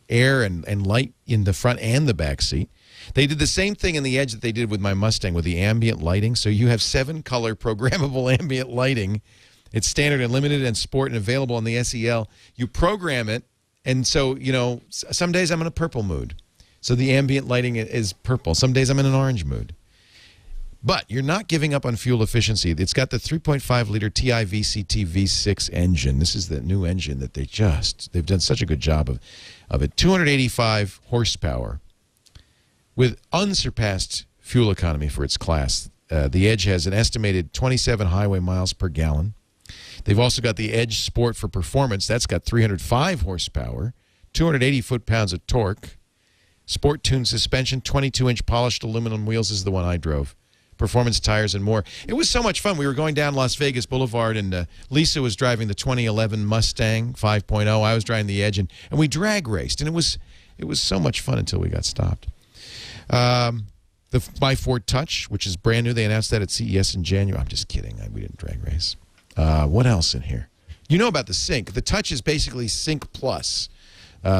air and light in the front and the back seat. They did the same thing in the Edge that they did with my Mustang with the ambient lighting. So you have 7-color programmable ambient lighting. It's standard and limited and sport and available on the SEL. You program it, and so, some days I'm in a purple mood. So the ambient lighting is purple. Some days I'm in an orange mood. But you're not giving up on fuel efficiency. It's got the 3.5-liter TI VCT V6 engine. This is the new engine that they've done such a good job of it. 285 horsepower with unsurpassed fuel economy for its class. The Edge has an estimated 27 highway miles per gallon. They've also got the Edge Sport for performance. That's got 305 horsepower, 280 foot-pounds of torque. Sport-tuned suspension, 22-inch polished aluminum wheels. This is the one I drove. Performance tires and more. It was so much fun. We were going down Las Vegas Boulevard, and Lisa was driving the 2011 Mustang 5.0. I was driving the Edge, and we drag raced, and it was so much fun until we got stopped. The My Ford Touch, which is brand new. They announced that at CES in January. I'm just kidding. We didn't drag race. What else in here? You know about the Sync. The Touch is basically Sync Plus.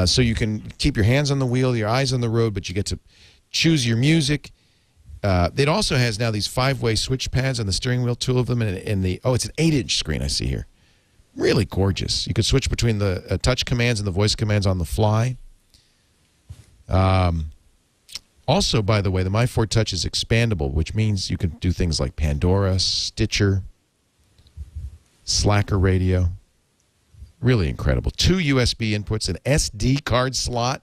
So you can keep your hands on the wheel, your eyes on the road, but you get to choose your music. It also has now these 5-way switch pads on the steering wheel, 2 of them, and it's an 8-inch screen I see here. Really gorgeous. You could switch between the touch commands and the voice commands on the fly. Also, by the way, the My Ford Touch is expandable, which means you can do things like Pandora, Stitcher, Slacker radio. Really incredible. 2 USB inputs, an SD card slot,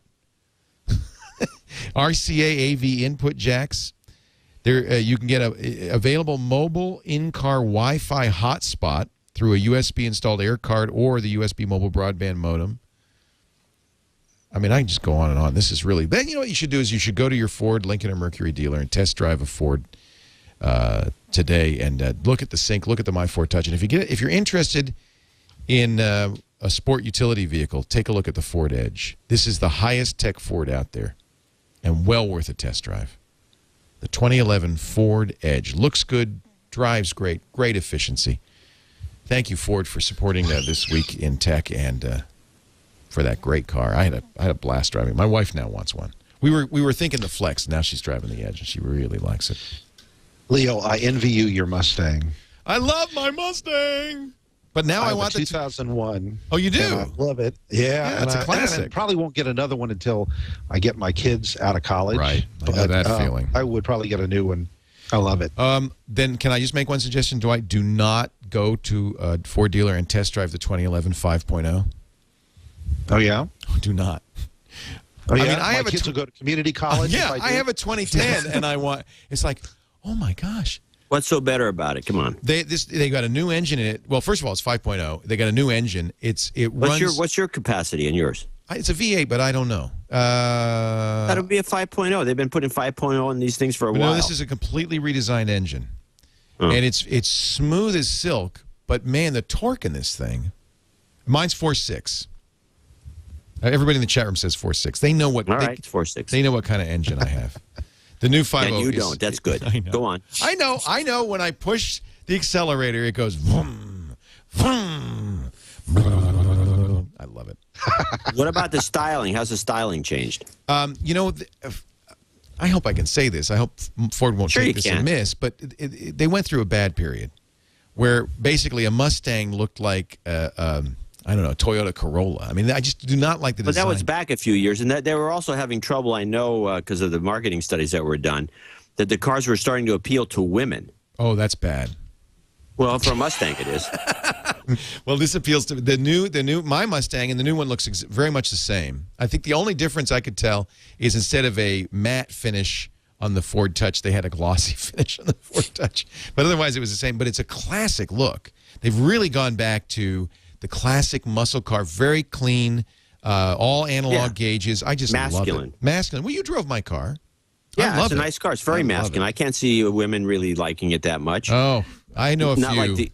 RCA AV input jacks, There, you can get a available mobile in-car Wi-Fi hotspot through a USB installed air card or the USB mobile broadband modem. I mean, I can just go on and on. This is really... Then you know what you should do is you should go to your Ford, Lincoln, or Mercury dealer and test drive a Ford today and look at the Sync, look at the My Ford Touch. And if you're interested in a sport utility vehicle, take a look at the Ford Edge. This is the highest tech Ford out there and well worth a test drive. The 2011 Ford Edge. Looks good, drives great, great efficiency. Thank you, Ford, for supporting This Week in Tech and for that great car. I had a blast driving. My wife now wants one. We were thinking the Flex. Now she's driving the Edge, and she really likes it. Leo, I envy you your Mustang. I love my Mustang. But now I want the 2001. Oh, you do? I love it. Yeah, it's a classic. I probably won't get another one until I get my kids out of college. Right. I know that feeling. I would probably get a new one. I love it. Then can I just make one suggestion, Dwight? Do not go to a Ford dealer and test drive the 2011 5.0. Oh, yeah? Do not. Oh, yeah? I mean, my kids will go to community college. Yeah, I have a 2010, and I want... It's like, oh, my gosh. What's so better about it? Come on. They got a new engine in it. Well, first of all, it's 5.0. They got a new engine. It runs... What's your capacity and yours? It's a V8, but I don't know. That'll be a 5.0. They've been putting 5.0 in these things for a while. No, this is a completely redesigned engine. And it's smooth as silk, but, man, the torque in this thing... Mine's 4.6. Everybody in the chat room says 4.6. They know what... All right, it's 4.6. They know what kind of engine I have. The new 5.0 and you don't. That's good. I know. Go on. I know. When I push the accelerator, it goes vroom, vroom, vroom. I love it. What about the styling? How's the styling changed? You know, I hope I can say this. I hope Ford won't take this amiss, but they went through a bad period where basically a Mustang looked like I don't know, Toyota Corolla. I mean, I just do not like the design. But that was back a few years, and that they were also having trouble, I know, because of the marketing studies that were done, that the cars were starting to appeal to women. Oh, that's bad. Well, for a Mustang, it is. Well, this appeals to my Mustang, and the new one looks very much the same. I think the only difference I could tell is instead of a matte finish on the Ford Touch, they had a glossy finish on the Ford Touch. But otherwise, it was the same. But it's a classic look. They've really gone back to the classic muscle car, very clean, all analog gauges. I just love it. Masculine. Well, you drove my car. Yeah, it's a nice car. It's very masculine. I can't see women really liking it that much. Oh, I know a few.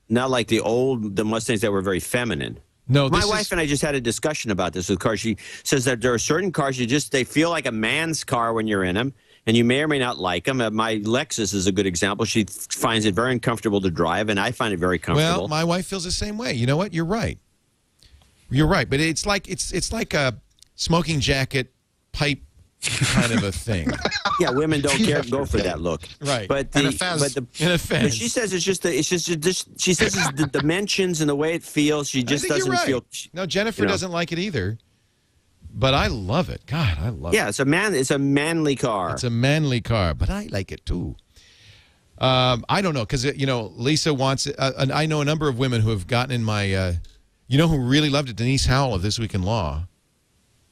Not like the Mustangs that were very feminine. No, my wife and I just had a discussion about this with cars. She says that there are certain cars they feel like a man's car when you're in them, and you may or may not like them. My Lexus is a good example. She finds it very uncomfortable to drive, and I find it very comfortable. Well, my wife feels the same way. You know what? You're right. You're right, but it's like a smoking jacket pipe kind of a thing. Yeah, women don't care to go for that look. Right. But and a fez. But she says it's just she says it's the dimensions and the way it feels. She just doesn't feel. No, Jennifer doesn't like it either. But I love it. God, I love it. Yeah, it's a manly car. It's a manly car, but I like it too. I don't know, because Lisa wants it. And I know a number of women who have gotten in my. Who really loved it? Denise Howell of This Week in Law.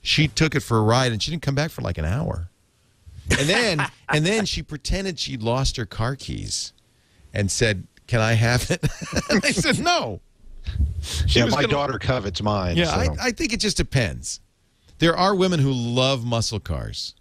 She took it for a ride, and she didn't come back for like an hour. And then she pretended she'd lost her car keys, and said, "Can I have it?" And I said, "No." My daughter covets mine. Yeah, so. I think it just depends. There are women who love muscle cars.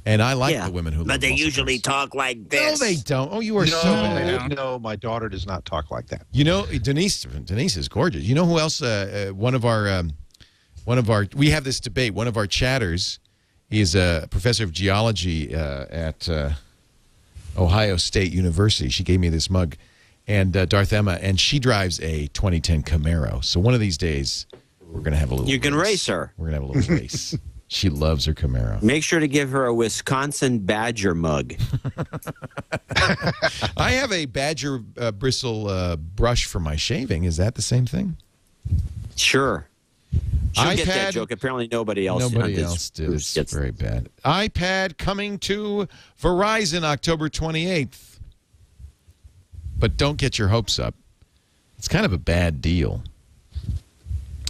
And I like the women who love muscle cars. But they usually talk like this. No, they don't. Oh, you are so bad. No, my daughter does not talk like that. You know, Denise is gorgeous. You know who else? One of our, we have this debate. One of our chatters is a professor of geology at Ohio State University. She gave me this mug. And Darth Emma, and she drives a 2010 Camaro. So one of these days, we're going to have a little You can race her. We're going to have a little race. She loves her Camaro. Make sure to give her a Wisconsin Badger mug. I have a Badger bristle brush for my shaving. Is that the same thing? Sure. She'll get that joke. Apparently nobody else did. It's very bad. iPad coming to Verizon October 28th. But don't get your hopes up. It's kind of a bad deal.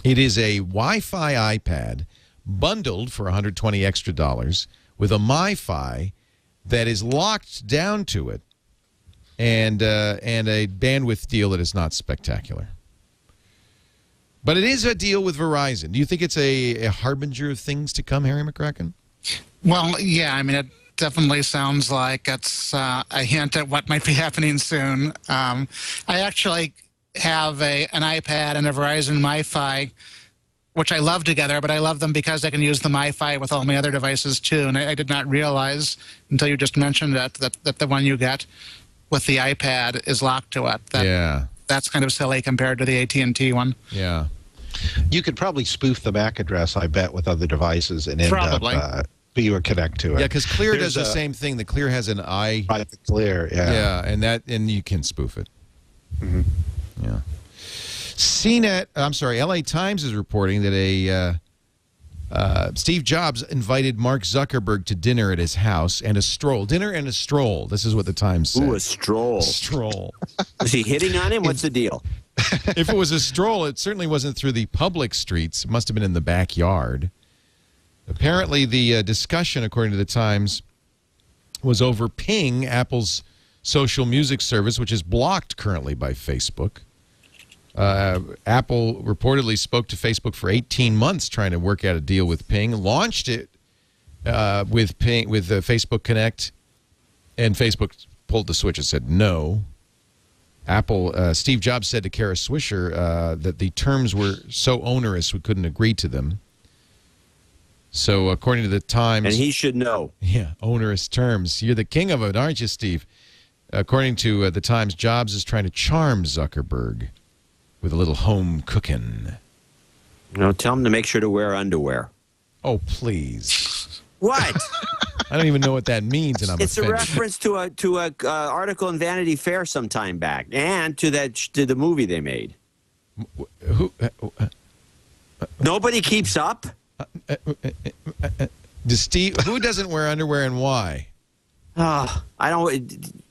It is a Wi-Fi iPad bundled for $120 extra with a MiFi that is locked down to it, and a bandwidth deal that is not spectacular. But it is a deal with Verizon. Do you think it's a harbinger of things to come, Harry McCracken? Well, yeah, I mean, it definitely sounds like it's a hint at what might be happening soon. I actually have an iPad and a Verizon MiFi, which I love together, but I love them because I can use the MiFi with all my other devices too. And I did not realize until you just mentioned it that the one you get with the iPad is locked to it. That's kind of silly compared to the AT&T one. Yeah. You could probably spoof the MAC address, I bet, with other devices and end up you would connect to it. Yeah, because Clear does the same thing. The Clear has an I. Right, the Clear, yeah. Yeah, and you can spoof it. Mm-hmm. Yeah. LA Times is reporting that Steve Jobs invited Mark Zuckerberg to dinner at his house and a stroll. Dinner and a stroll. This is what the Times said. Ooh, a stroll. Stroll. Was he hitting on him? What's the deal? If it was a stroll, it certainly wasn't through the public streets. It must have been in the backyard. Apparently, the discussion, according to the Times, was over Ping, Apple's social music service, which is blocked currently by Facebook. Apple reportedly spoke to Facebook for 18 months trying to work out a deal with Ping, launched it with Facebook Connect, and Facebook pulled the switch and said no. Steve Jobs said to Kara Swisher that the terms were so onerous we couldn't agree to them. So according to the Times... And he should know. Yeah, onerous terms. You're the king of it, aren't you, Steve? According to the Times, Jobs is trying to charm Zuckerberg with a little home cooking. Tell him to make sure to wear underwear. Oh, please. What? I don't even know what that means, and I'm It's offended. a reference to a article in Vanity Fair some time back, and to the movie they made. Who? Nobody keeps up. Who doesn't wear underwear and why? I don't.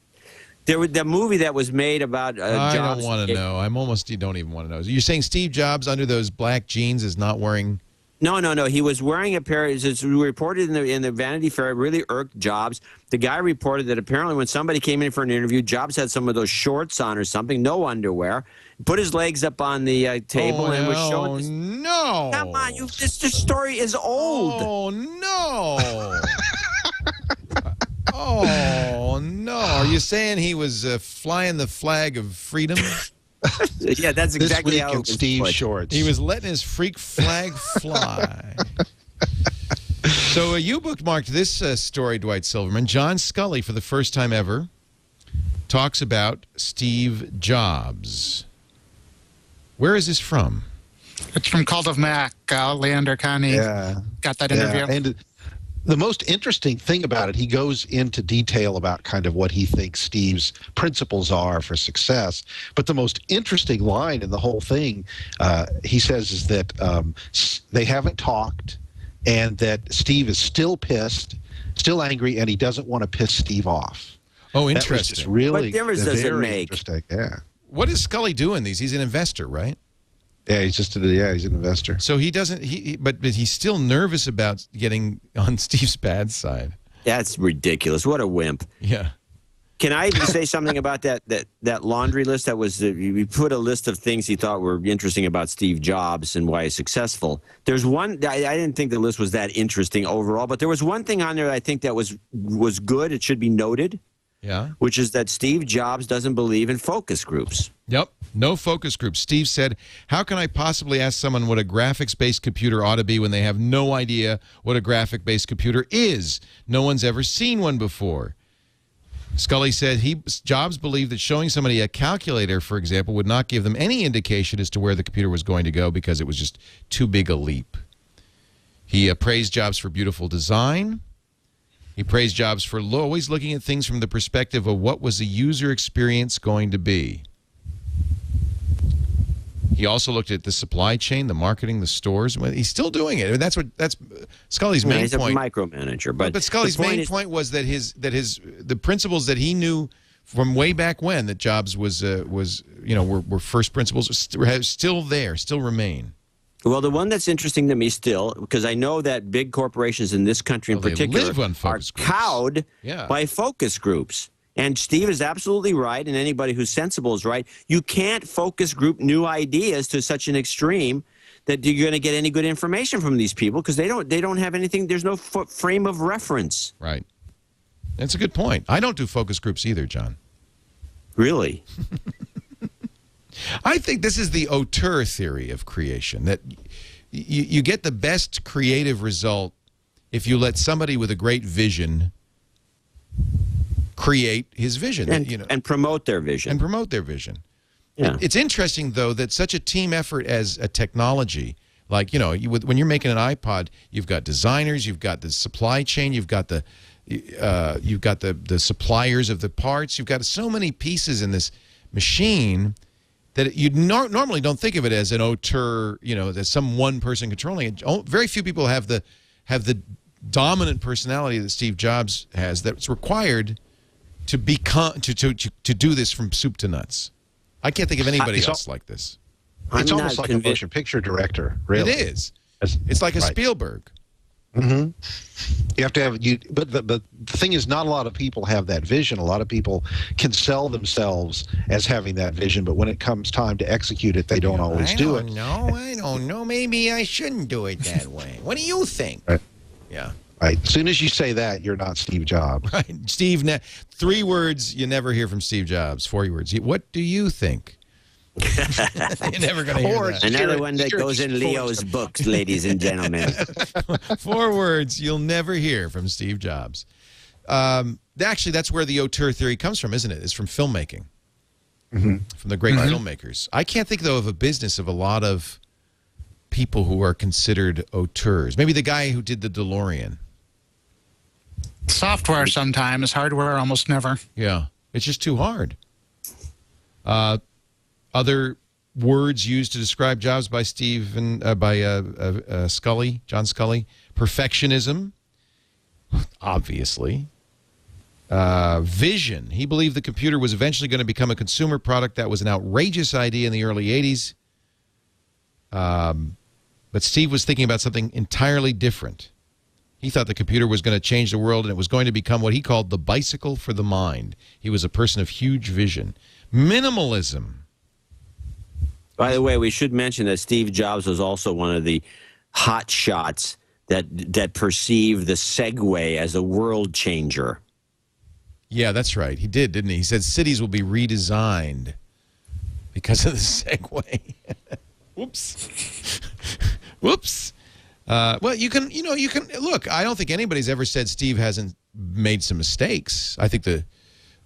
There was the movie that was made about. I Jobs. don't want to know. You don't even want to know. You're saying Steve Jobs under those black jeans is not wearing? No. He was wearing a pair. It's reported in the Vanity Fair. It really irked Jobs. The guy reported that apparently when somebody came in for an interview, Jobs had some of those shorts on or something, no underwear. Put his legs up on the table and was showing. No! Come on, this story is old. Oh no! Oh no! Are you saying he was flying the flag of freedom? Yeah, that's exactly this week how in it was Steve put. Shorts. He was letting his freak flag fly. So you bookmarked this story, Dwight Silverman. John Sculley, for the first time ever, talks about Steve Jobs. Where is this from? It's from Cult of Mac. Leander Connie got that interview. And the most interesting thing about it, he goes into detail about kind of what he thinks Steve's principles are for success. But the most interesting line in the whole thing, he says, is that they haven't talked and that Steve is still pissed, still angry, and he doesn't want to piss Steve off. Oh, That was interesting. just really What difference does it very make? Interesting. Yeah. What is Sculley doing these? He's an investor, right? Yeah, he's an investor. So he doesn't. But he's still nervous about getting on Steve's bad side. That's ridiculous. What a wimp. Yeah. Can I say something about that laundry list? That was we put a list of things he thought were interesting about Steve Jobs and why he's successful. There's one I didn't think the list was that interesting overall, but there was one thing on there that I think that was good. It should be noted. Yeah. Which is that Steve Jobs doesn't believe in focus groups. Yep. No focus groups. Steve said, how can I possibly ask someone what a graphics-based computer ought to be when they have no idea what a graphic-based computer is? No one's ever seen one before. Sculley said Jobs believed that showing somebody a calculator, for example, would not give them any indication as to where the computer was going to go because it was just too big a leap. He praised Jobs for beautiful design. He praised Jobs for always looking at things from the perspective of what was the user experience going to be. He also looked at the supply chain, the marketing, the stores. He's still doing it. That's Sculley's main he's point. He's a micromanager, but Sculley's main point was that the principles that he knew from way back when that Jobs were first principles are still there, still remain. Well, the one that's interesting to me still, because I know that big corporations in this country in particular are cowed by focus groups. And Steve is absolutely right, and anybody who's sensible is right. You can't focus group new ideas to such an extreme that you're going to get any good information from these people because they don't have anything. There's no frame of reference. Right. That's a good point. I don't do focus groups either, John. Really? I think this is the auteur theory of creation, that you get the best creative result if you let somebody with a great vision create his vision. And promote their vision. And promote their vision. Yeah. It's interesting, though, that such a team effort as a technology, like, when you're making an iPod, you've got designers, you've got the supply chain, you've got the suppliers of the parts, you've got so many pieces in this machine that you normally don't think of it as an auteur, there's some one person controlling it. Very few people have the dominant personality that Steve Jobs has that's required to do this from soup to nuts. I can't think of anybody else like this. It's almost like a motion picture director, really. It is. It's like a Spielberg. Mm-hmm. You have to have but the thing is, not a lot of people have that vision. A lot of people can sell themselves as having that vision, but when it comes time to execute it, they don't always do it. I don't know. Maybe I shouldn't do it that way. What do you think? Right. Yeah. Right. As soon as you say that, you're not Steve Jobs. Right. Steve, 3 words you never hear from Steve Jobs. 4 words. What do you think? You're never going to hear that. Another one that goes in Leo's books, ladies and gentlemen. 4 words you'll never hear from Steve Jobs. Actually, that's where the auteur theory comes from, isn't it? It's from filmmaking, from the great filmmakers. I can't think, though, of a business of a lot of people who are considered auteurs. Maybe the guy who did the DeLorean. Software sometimes, hardware almost never. Yeah, it's just too hard. Other words used to describe Jobs by Sculley, John Sculley: perfectionism, obviously. Vision. He believed the computer was eventually going to become a consumer product. That was an outrageous idea in the early 80s. But Steve was thinking about something entirely different. He thought the computer was going to change the world, and it was going to become what he called the bicycle for the mind. He was a person of huge vision. Minimalism. By the way, we should mention that Steve Jobs was also one of the hot shots that perceived the Segway as a world changer. Yeah, that's right. He did, didn't he? He said cities will be redesigned because of the Segway. Whoops. Whoops. Well, you can look. I don't think anybody's ever said Steve hasn't made some mistakes. I think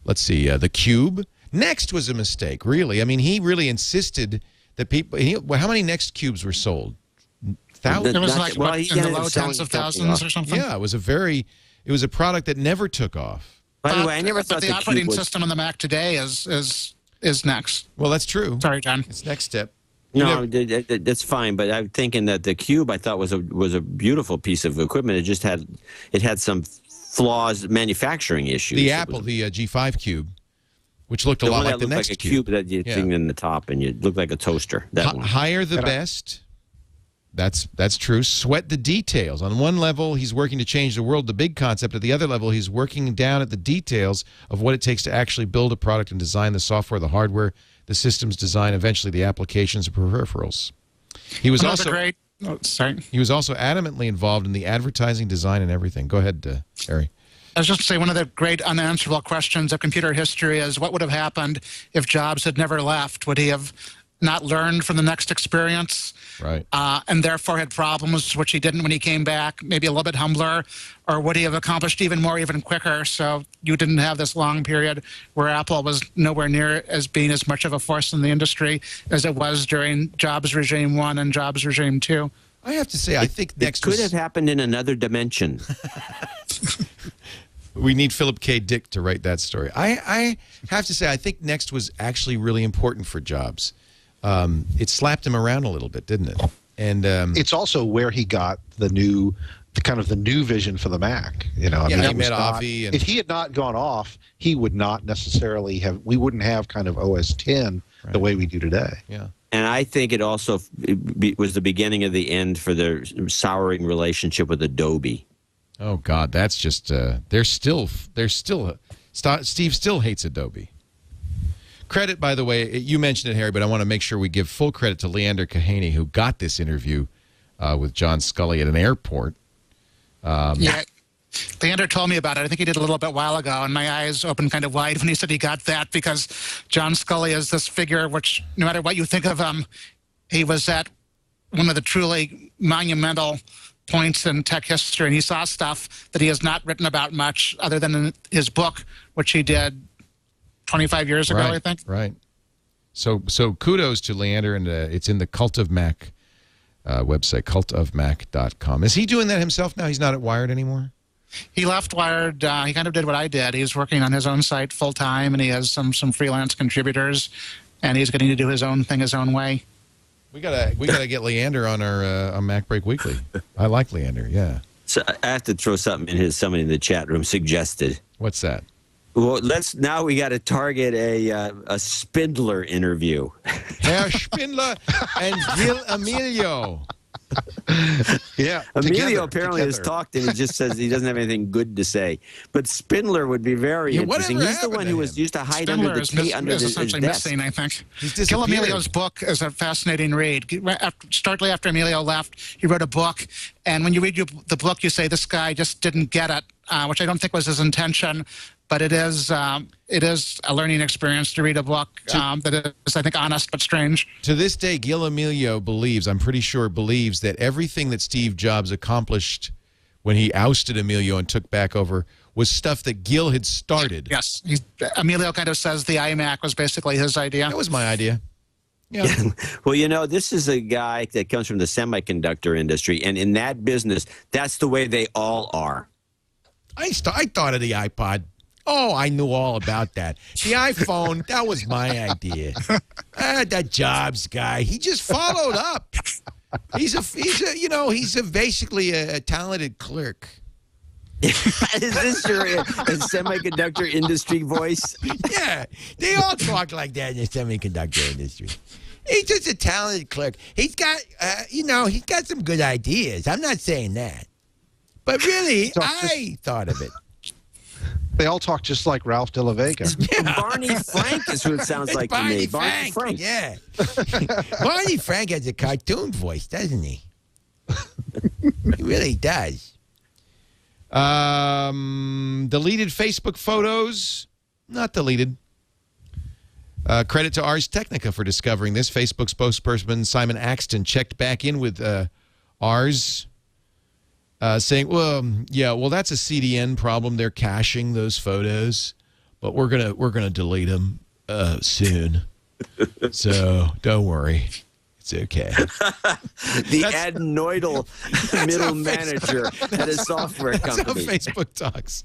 let's see, the Cube. Next was a mistake, really. I mean, he really insisted that people. How many Next Cubes were sold? Thousands. It was like in the low tens of thousands or something. Yeah, it was a product that never took off. By the way, I never thought the operating system on the Mac today is Next. Well, that's true. Sorry, John. It's Next Step. No, that's fine. But I'm thinking that the Cube I thought was a beautiful piece of equipment. It just had some flaws, manufacturing issues. The G5 Cube, which looked a lot like the Next like a cube that you thing in the top, and you look like a toaster. That one. Hire the best. That's true. Sweat the details. On one level, he's working to change the world, the big concept. At the other level, he's working down at the details of what it takes to actually build a product and design the software, the hardware, the systems design, eventually the applications and peripherals. He was also adamantly involved in the advertising, design, and everything. Go ahead, Harry. I was just going to say, one of the great unanswerable questions of computer history is what would have happened if Jobs had never left? Would he have not learned from the Next experience? Right. And therefore had problems, which he didn't when he came back, maybe a little bit humbler? Or would he have accomplished even more, even quicker? So you didn't have this long period where Apple was nowhere near as being as much of a force in the industry as it was during Jobs Regime 1 and Jobs Regime 2. I have to say, I think Next could have happened in another dimension. We need Philip K. Dick to write that story. I have to say, I think Next was actually really important for Jobs. It slapped him around a little bit, didn't it? And it's also where he got the new vision for the Mac. He met Avi. If he had not gone off, he would not necessarily have. We wouldn't have kind of OS 10 the way we do today. Yeah. And I think it also was the beginning of the end for their souring relationship with Adobe. Oh God, that's just Steve still hates Adobe. Credit, by the way, you mentioned it, Harry, but I want to make sure we give full credit to Leander Kahaney, who got this interview with John Sculley at an airport. Yeah, Leander told me about it. I think he did a little bit a while ago, and my eyes opened kind of wide when he said he got that, because John Sculley is this figure which, no matter what you think of him, he was at one of the truly monumental points in tech history, and he saw stuff that he has not written about much other than in his book, which he did 25 years ago, I think. Right. So kudos to Leander, and it's in the Cult of Mac website, cultofmac.com. Is he doing that himself now? He's not at Wired anymore? He left Wired. He kind of did what I did. He's working on his own site full time, and he has some freelance contributors, and he's getting to do his own thing his own way. We gotta get Leander on our on Mac Break Weekly. I like Leander. Yeah. So I have to throw something in. Somebody in the chat room suggested. What's that? Well, now we got to target a Spindler interview. Herr Spindler and Gil Emilio. Yeah, Emilio apparently has talked, and he just says he doesn't have anything good to say. But Spindler would be very interesting. He's the one who used to hide Spindler under the key under his essentially desk. missing, I think. Gil Emilio's book is a fascinating read. Shortly after Emilio left, he wrote a book, and when you read the book, you say, this guy just didn't get it, which I don't think was his intention. But it is a learning experience to read a book that is, I think, honest but strange. To this day, Gil Emilio believes that everything that Steve Jobs accomplished when he ousted Emilio and took back over was stuff that Gil had started. Yes. Emilio kind of says the iMac was basically his idea. That was my idea. Yeah. Well, you know, this is a guy that comes from the semiconductor industry, and in that business, that's the way they all are. I thought of the iPod. Oh, I knew all about that. The iPhone, that was my idea. That Jobs guy, he just followed up. He's basically a talented clerk. Is this your semiconductor industry voice? Yeah, they all talk like that in the semiconductor industry. He's just a talented clerk. He's got, he's got some good ideas. I'm not saying that. But really, I thought of it. They all talk just like Ralph De La Vega. Yeah. Barney Frank is who it sounds like to me. Barney Frank. Yeah. Barney Frank has a cartoon voice, doesn't he? He really does. Deleted Facebook photos. Not deleted. Credit to Ars Technica for discovering this. Facebook spokesperson Simon Axton checked back in with Ars, saying, well, that's a CDN problem. They're caching those photos, but we're gonna delete them soon. So don't worry, it's okay. The adenoidal middle manager at a software company. That's how Facebook talks.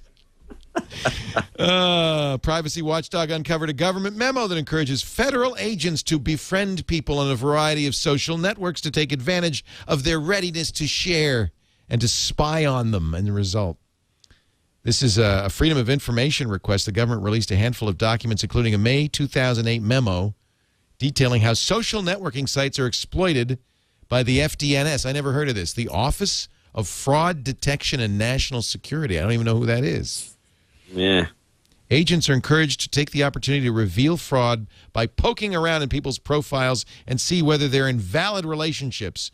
Privacy watchdog uncovered a government memo that encourages federal agents to befriend people on a variety of social networks to take advantage of their readiness to share and to spy on them as a result. This is a Freedom of Information request. The government released a handful of documents, including a May 2008 memo detailing how social networking sites are exploited by the FDNS. I never heard of this. The Office of Fraud Detection and National Security. I don't even know who that is. Yeah. Agents are encouraged to take the opportunity to reveal fraud by poking around in people's profiles and see whether they're in valid relationships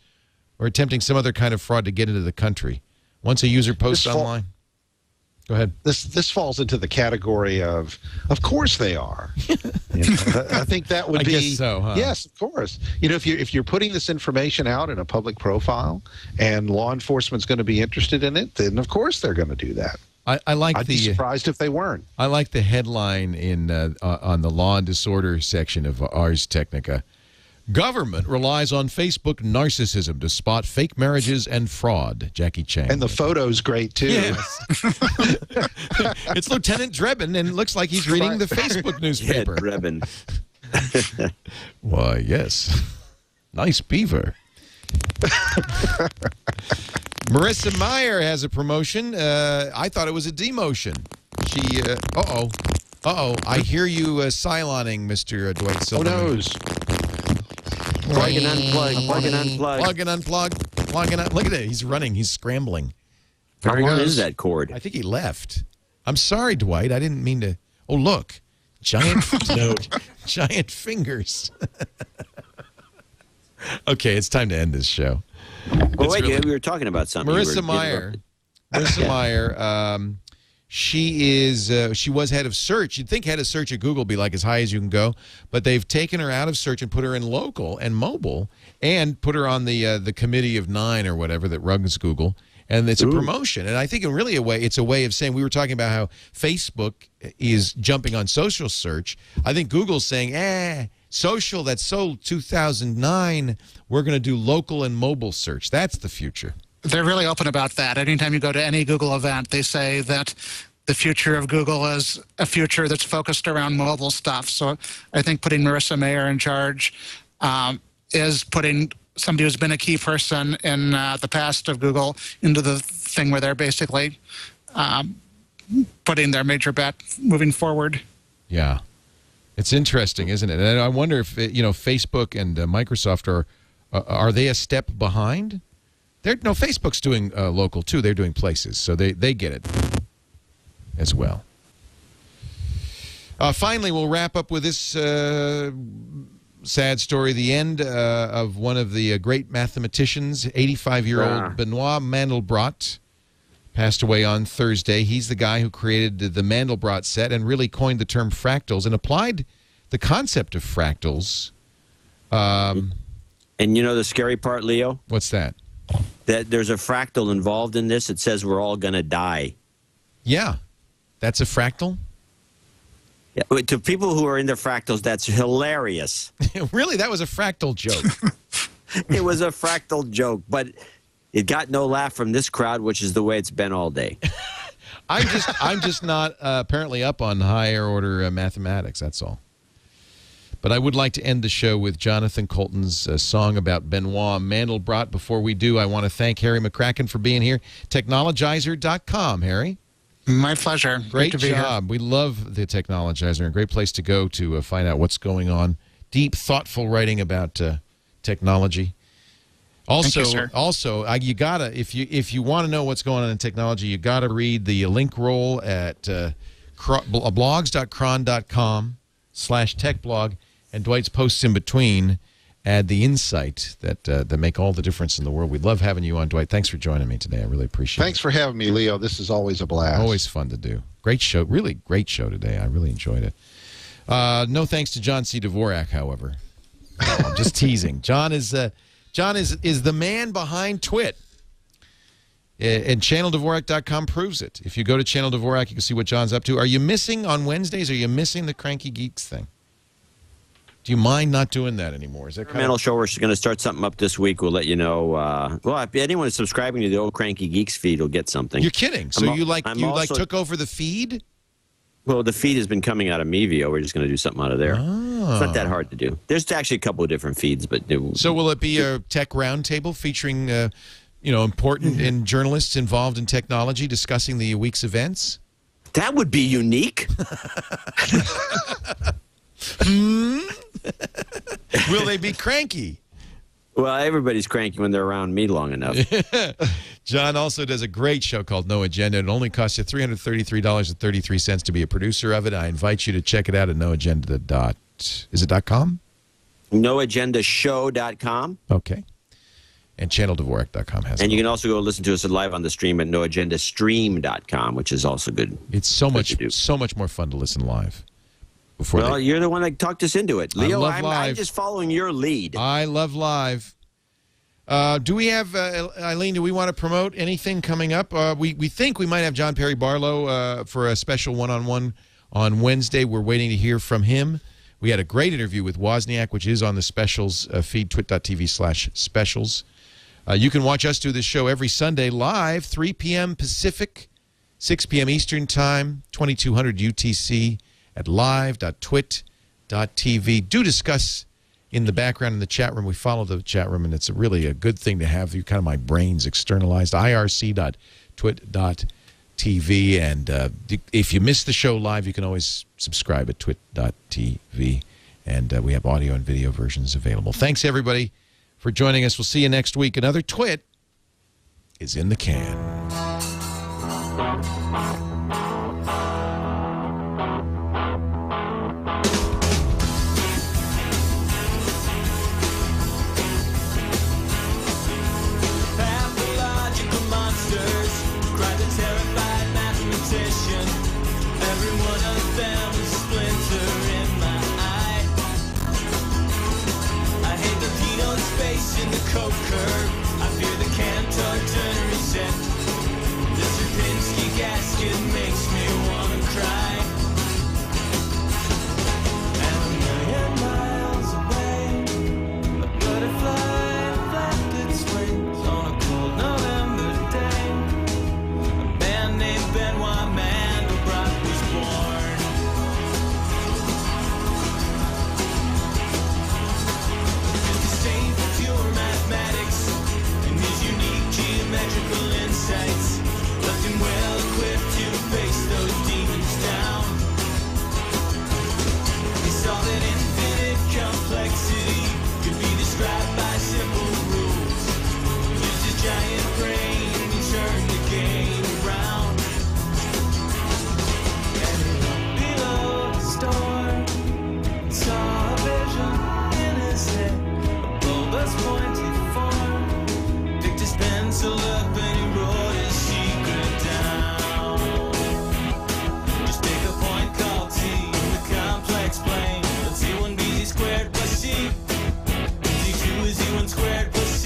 or attempting some other kind of fraud to get into the country. Once a user posts online. Go ahead. This falls into the category of course they are. I think that would be. I guess so, huh? Yes, of course. You know, if you're putting this information out in a public profile and law enforcement's going to be interested in it, then of course they're going to do that. I'd be surprised if they weren't. I like the headline in on the Law and Disorder section of Ars Technica. Government relies on Facebook narcissism to spot fake marriages and fraud. Jackie Chang. And the photo's great, too. Yes. It's Lieutenant Drebin, and it looks like he's reading the Facebook newspaper. Yeah, Drebin. Why, yes. Nice beaver. Marissa Meyer has a promotion. I thought it was a demotion. She, I hear you siloning, Mr. Dwight Silverman. Who knows? Plug and unplug. Plug and unplug. Plug and unplug. Plug and unplug. Look at it. He's running. He's scrambling. How long is that cord? I think he left. I'm sorry, Dwight. I didn't mean to. Oh, look. Giant giant fingers. Okay, it's time to end this show. Well, wait, we were talking about something. Marissa Meyer. Marissa Meyer. She was head of search. You'd think head of search at Google would be like as high as you can go, but they've taken her out of search and put her in local and mobile, and put her on the committee of 9 or whatever that runs Google. And it's a promotion. And I think it's a way of saying, we were talking about how Facebook is jumping on social search. I think Google's saying, social, that's so 2009. We're going to do local and mobile search. That's the future. They're really open about that. Anytime you go to any Google event, they say that the future of Google is a future that's focused around mobile stuff. So I think putting Marissa Meyer in charge is putting somebody who's been a key person in the past of Google into the thing where they're basically putting their major bet moving forward. Yeah. It's interesting, isn't it? And I wonder if, Facebook and Microsoft are they a step behind? Facebook's doing local, too. They're doing places, so they get it as well. Finally, we'll wrap up with this sad story, the end of one of the great mathematicians, 85-year-old Benoit Mandelbrot, passed away on Thursday. He's the guy who created the Mandelbrot set and really coined the term fractals and applied the concept of fractals. And you know the scary part, Leo? What's that? That there's a fractal involved in this. It says we're all going to die. Yeah. That's a fractal? Yeah, to people who are into fractals, that's hilarious. Really? That was a fractal joke. It was a fractal joke, but it got no laugh from this crowd, which is the way it's been all day. I'm just not apparently up on higher order mathematics, that's all. But I would like to end the show with Jonathan Colton's song about Benoit Mandelbrot. Before we do, I want to thank Harry McCracken for being here. Technologizer.com, Harry. My pleasure. Great job. We love the Technologizer. A great place to go to find out what's going on. Deep, thoughtful writing about technology. Also, you gotta if you want to know what's going on in technology, you gotta read the link roll at blogs.cron.com/techblog, and Dwight's posts in between add the insight that make all the difference in the world. We love having you on, Dwight. Thanks for joining me today. I really appreciate it. Thanks for having me, Leo. This is always a blast. Always fun to do. Great show. Really great show today. I really enjoyed it. No thanks to John C. Dvorak, however. I'm just teasing. John is the man behind TWiT. And ChannelDvorak.com proves it. If you go to Channel Dvorak, you can see what John's up to. Are you missing on Wednesdays? Are you missing the Cranky Geeks thing? Do you mind not doing that anymore? Is that kind of... Show, we're going to start something up this week. We'll let you know. Well, if anyone is subscribing to the old Cranky Geeks feed will get something. You're kidding. So you took over the feed? Well, the feed has been coming out of Mevio. We're just going to do something out of there. Oh. It's not that hard to do. There's actually a couple of different feeds, but so will it be a tech roundtable featuring important journalists involved in technology discussing the week's events? That would be unique. Will they be cranky? Well, everybody's cranky when they're around me long enough. John also does a great show called No Agenda. It only costs you $333.33 to be a producer of it. I invite you to check it out at noagenda. Is it .com? noagendashow.com. Okay. And ChannelDvorak.com has it. And you can also go listen to us live on the stream at noagendastream.com, which is also good. It's so much more fun to listen live. Well, you're the one that talked us into it. Leo, I'm just following your lead. I love live. Do we have, Eileen, do we want to promote anything coming up? We think we might have John Perry Barlow for a special one-on-one on Wednesday. We're waiting to hear from him. We had a great interview with Wozniak, which is on the specials feed, twit.tv/specials. You can watch us do this show every Sunday live, 3 p.m. Pacific, 6 p.m. Eastern Time, 2200 UTC. At live.twit.tv. Do discuss in the background in the chat room. We follow the chat room, and it's really a good thing to have. You kind of my brains externalized. irc.twit.tv. And if you miss the show live, you can always subscribe at twit.tv And we have audio and video versions available. Thanks, everybody, for joining us. We'll see you next week. Another TWiT is in the can. In the coke curve, I fear the Cantor turn reset. The Sierpinski gasket makes me wanna cry. And a million miles away, a butterfly flapped its wings on a cold November day. A man named Benoit Mandelbrot was born. Mathematics and his unique geometrical insights left him well equipped to face those demons down. He saw that infinite complexity could be described by simple rules. Used his giant brain and he turned the game around. And he looked below the storm, saw a vision in his head. Bulbous pointed form, picked his pencil up and he wrote his secret down. Just take a point called T in the complex plane. Let's C1 be Z squared plus C. Z2 is Z1 squared plus C.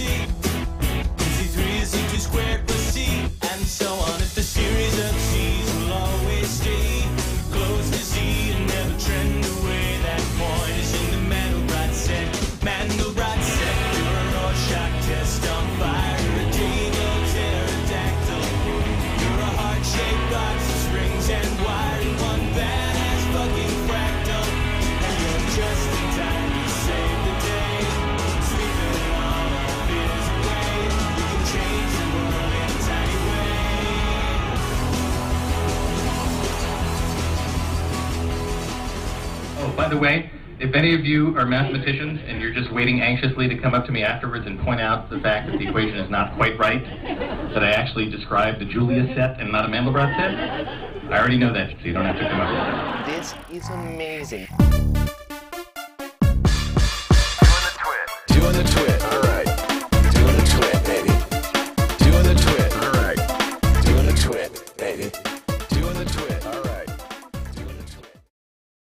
Z3 is Z2 squared plus C. And so on. If the series of C's will always stay close to Z and never trend away, that point is in the Mandelbrot set. Mandelbrot set. Shock test on fire, you're a Deagle pterodactyl. You're a heart-shaped box of springs and wire in one badass fucking fractal. And you're just in time to save the day, sweeping all our fears away. You can change the world in a tiny way. Oh, by the way, if any of you are mathematicians and you're just waiting anxiously to come up to me afterwards and point out the fact that the equation is not quite right, that I actually described the Julia set and not a Mandelbrot set, I already know that, so you don't have to come up with that. This is amazing.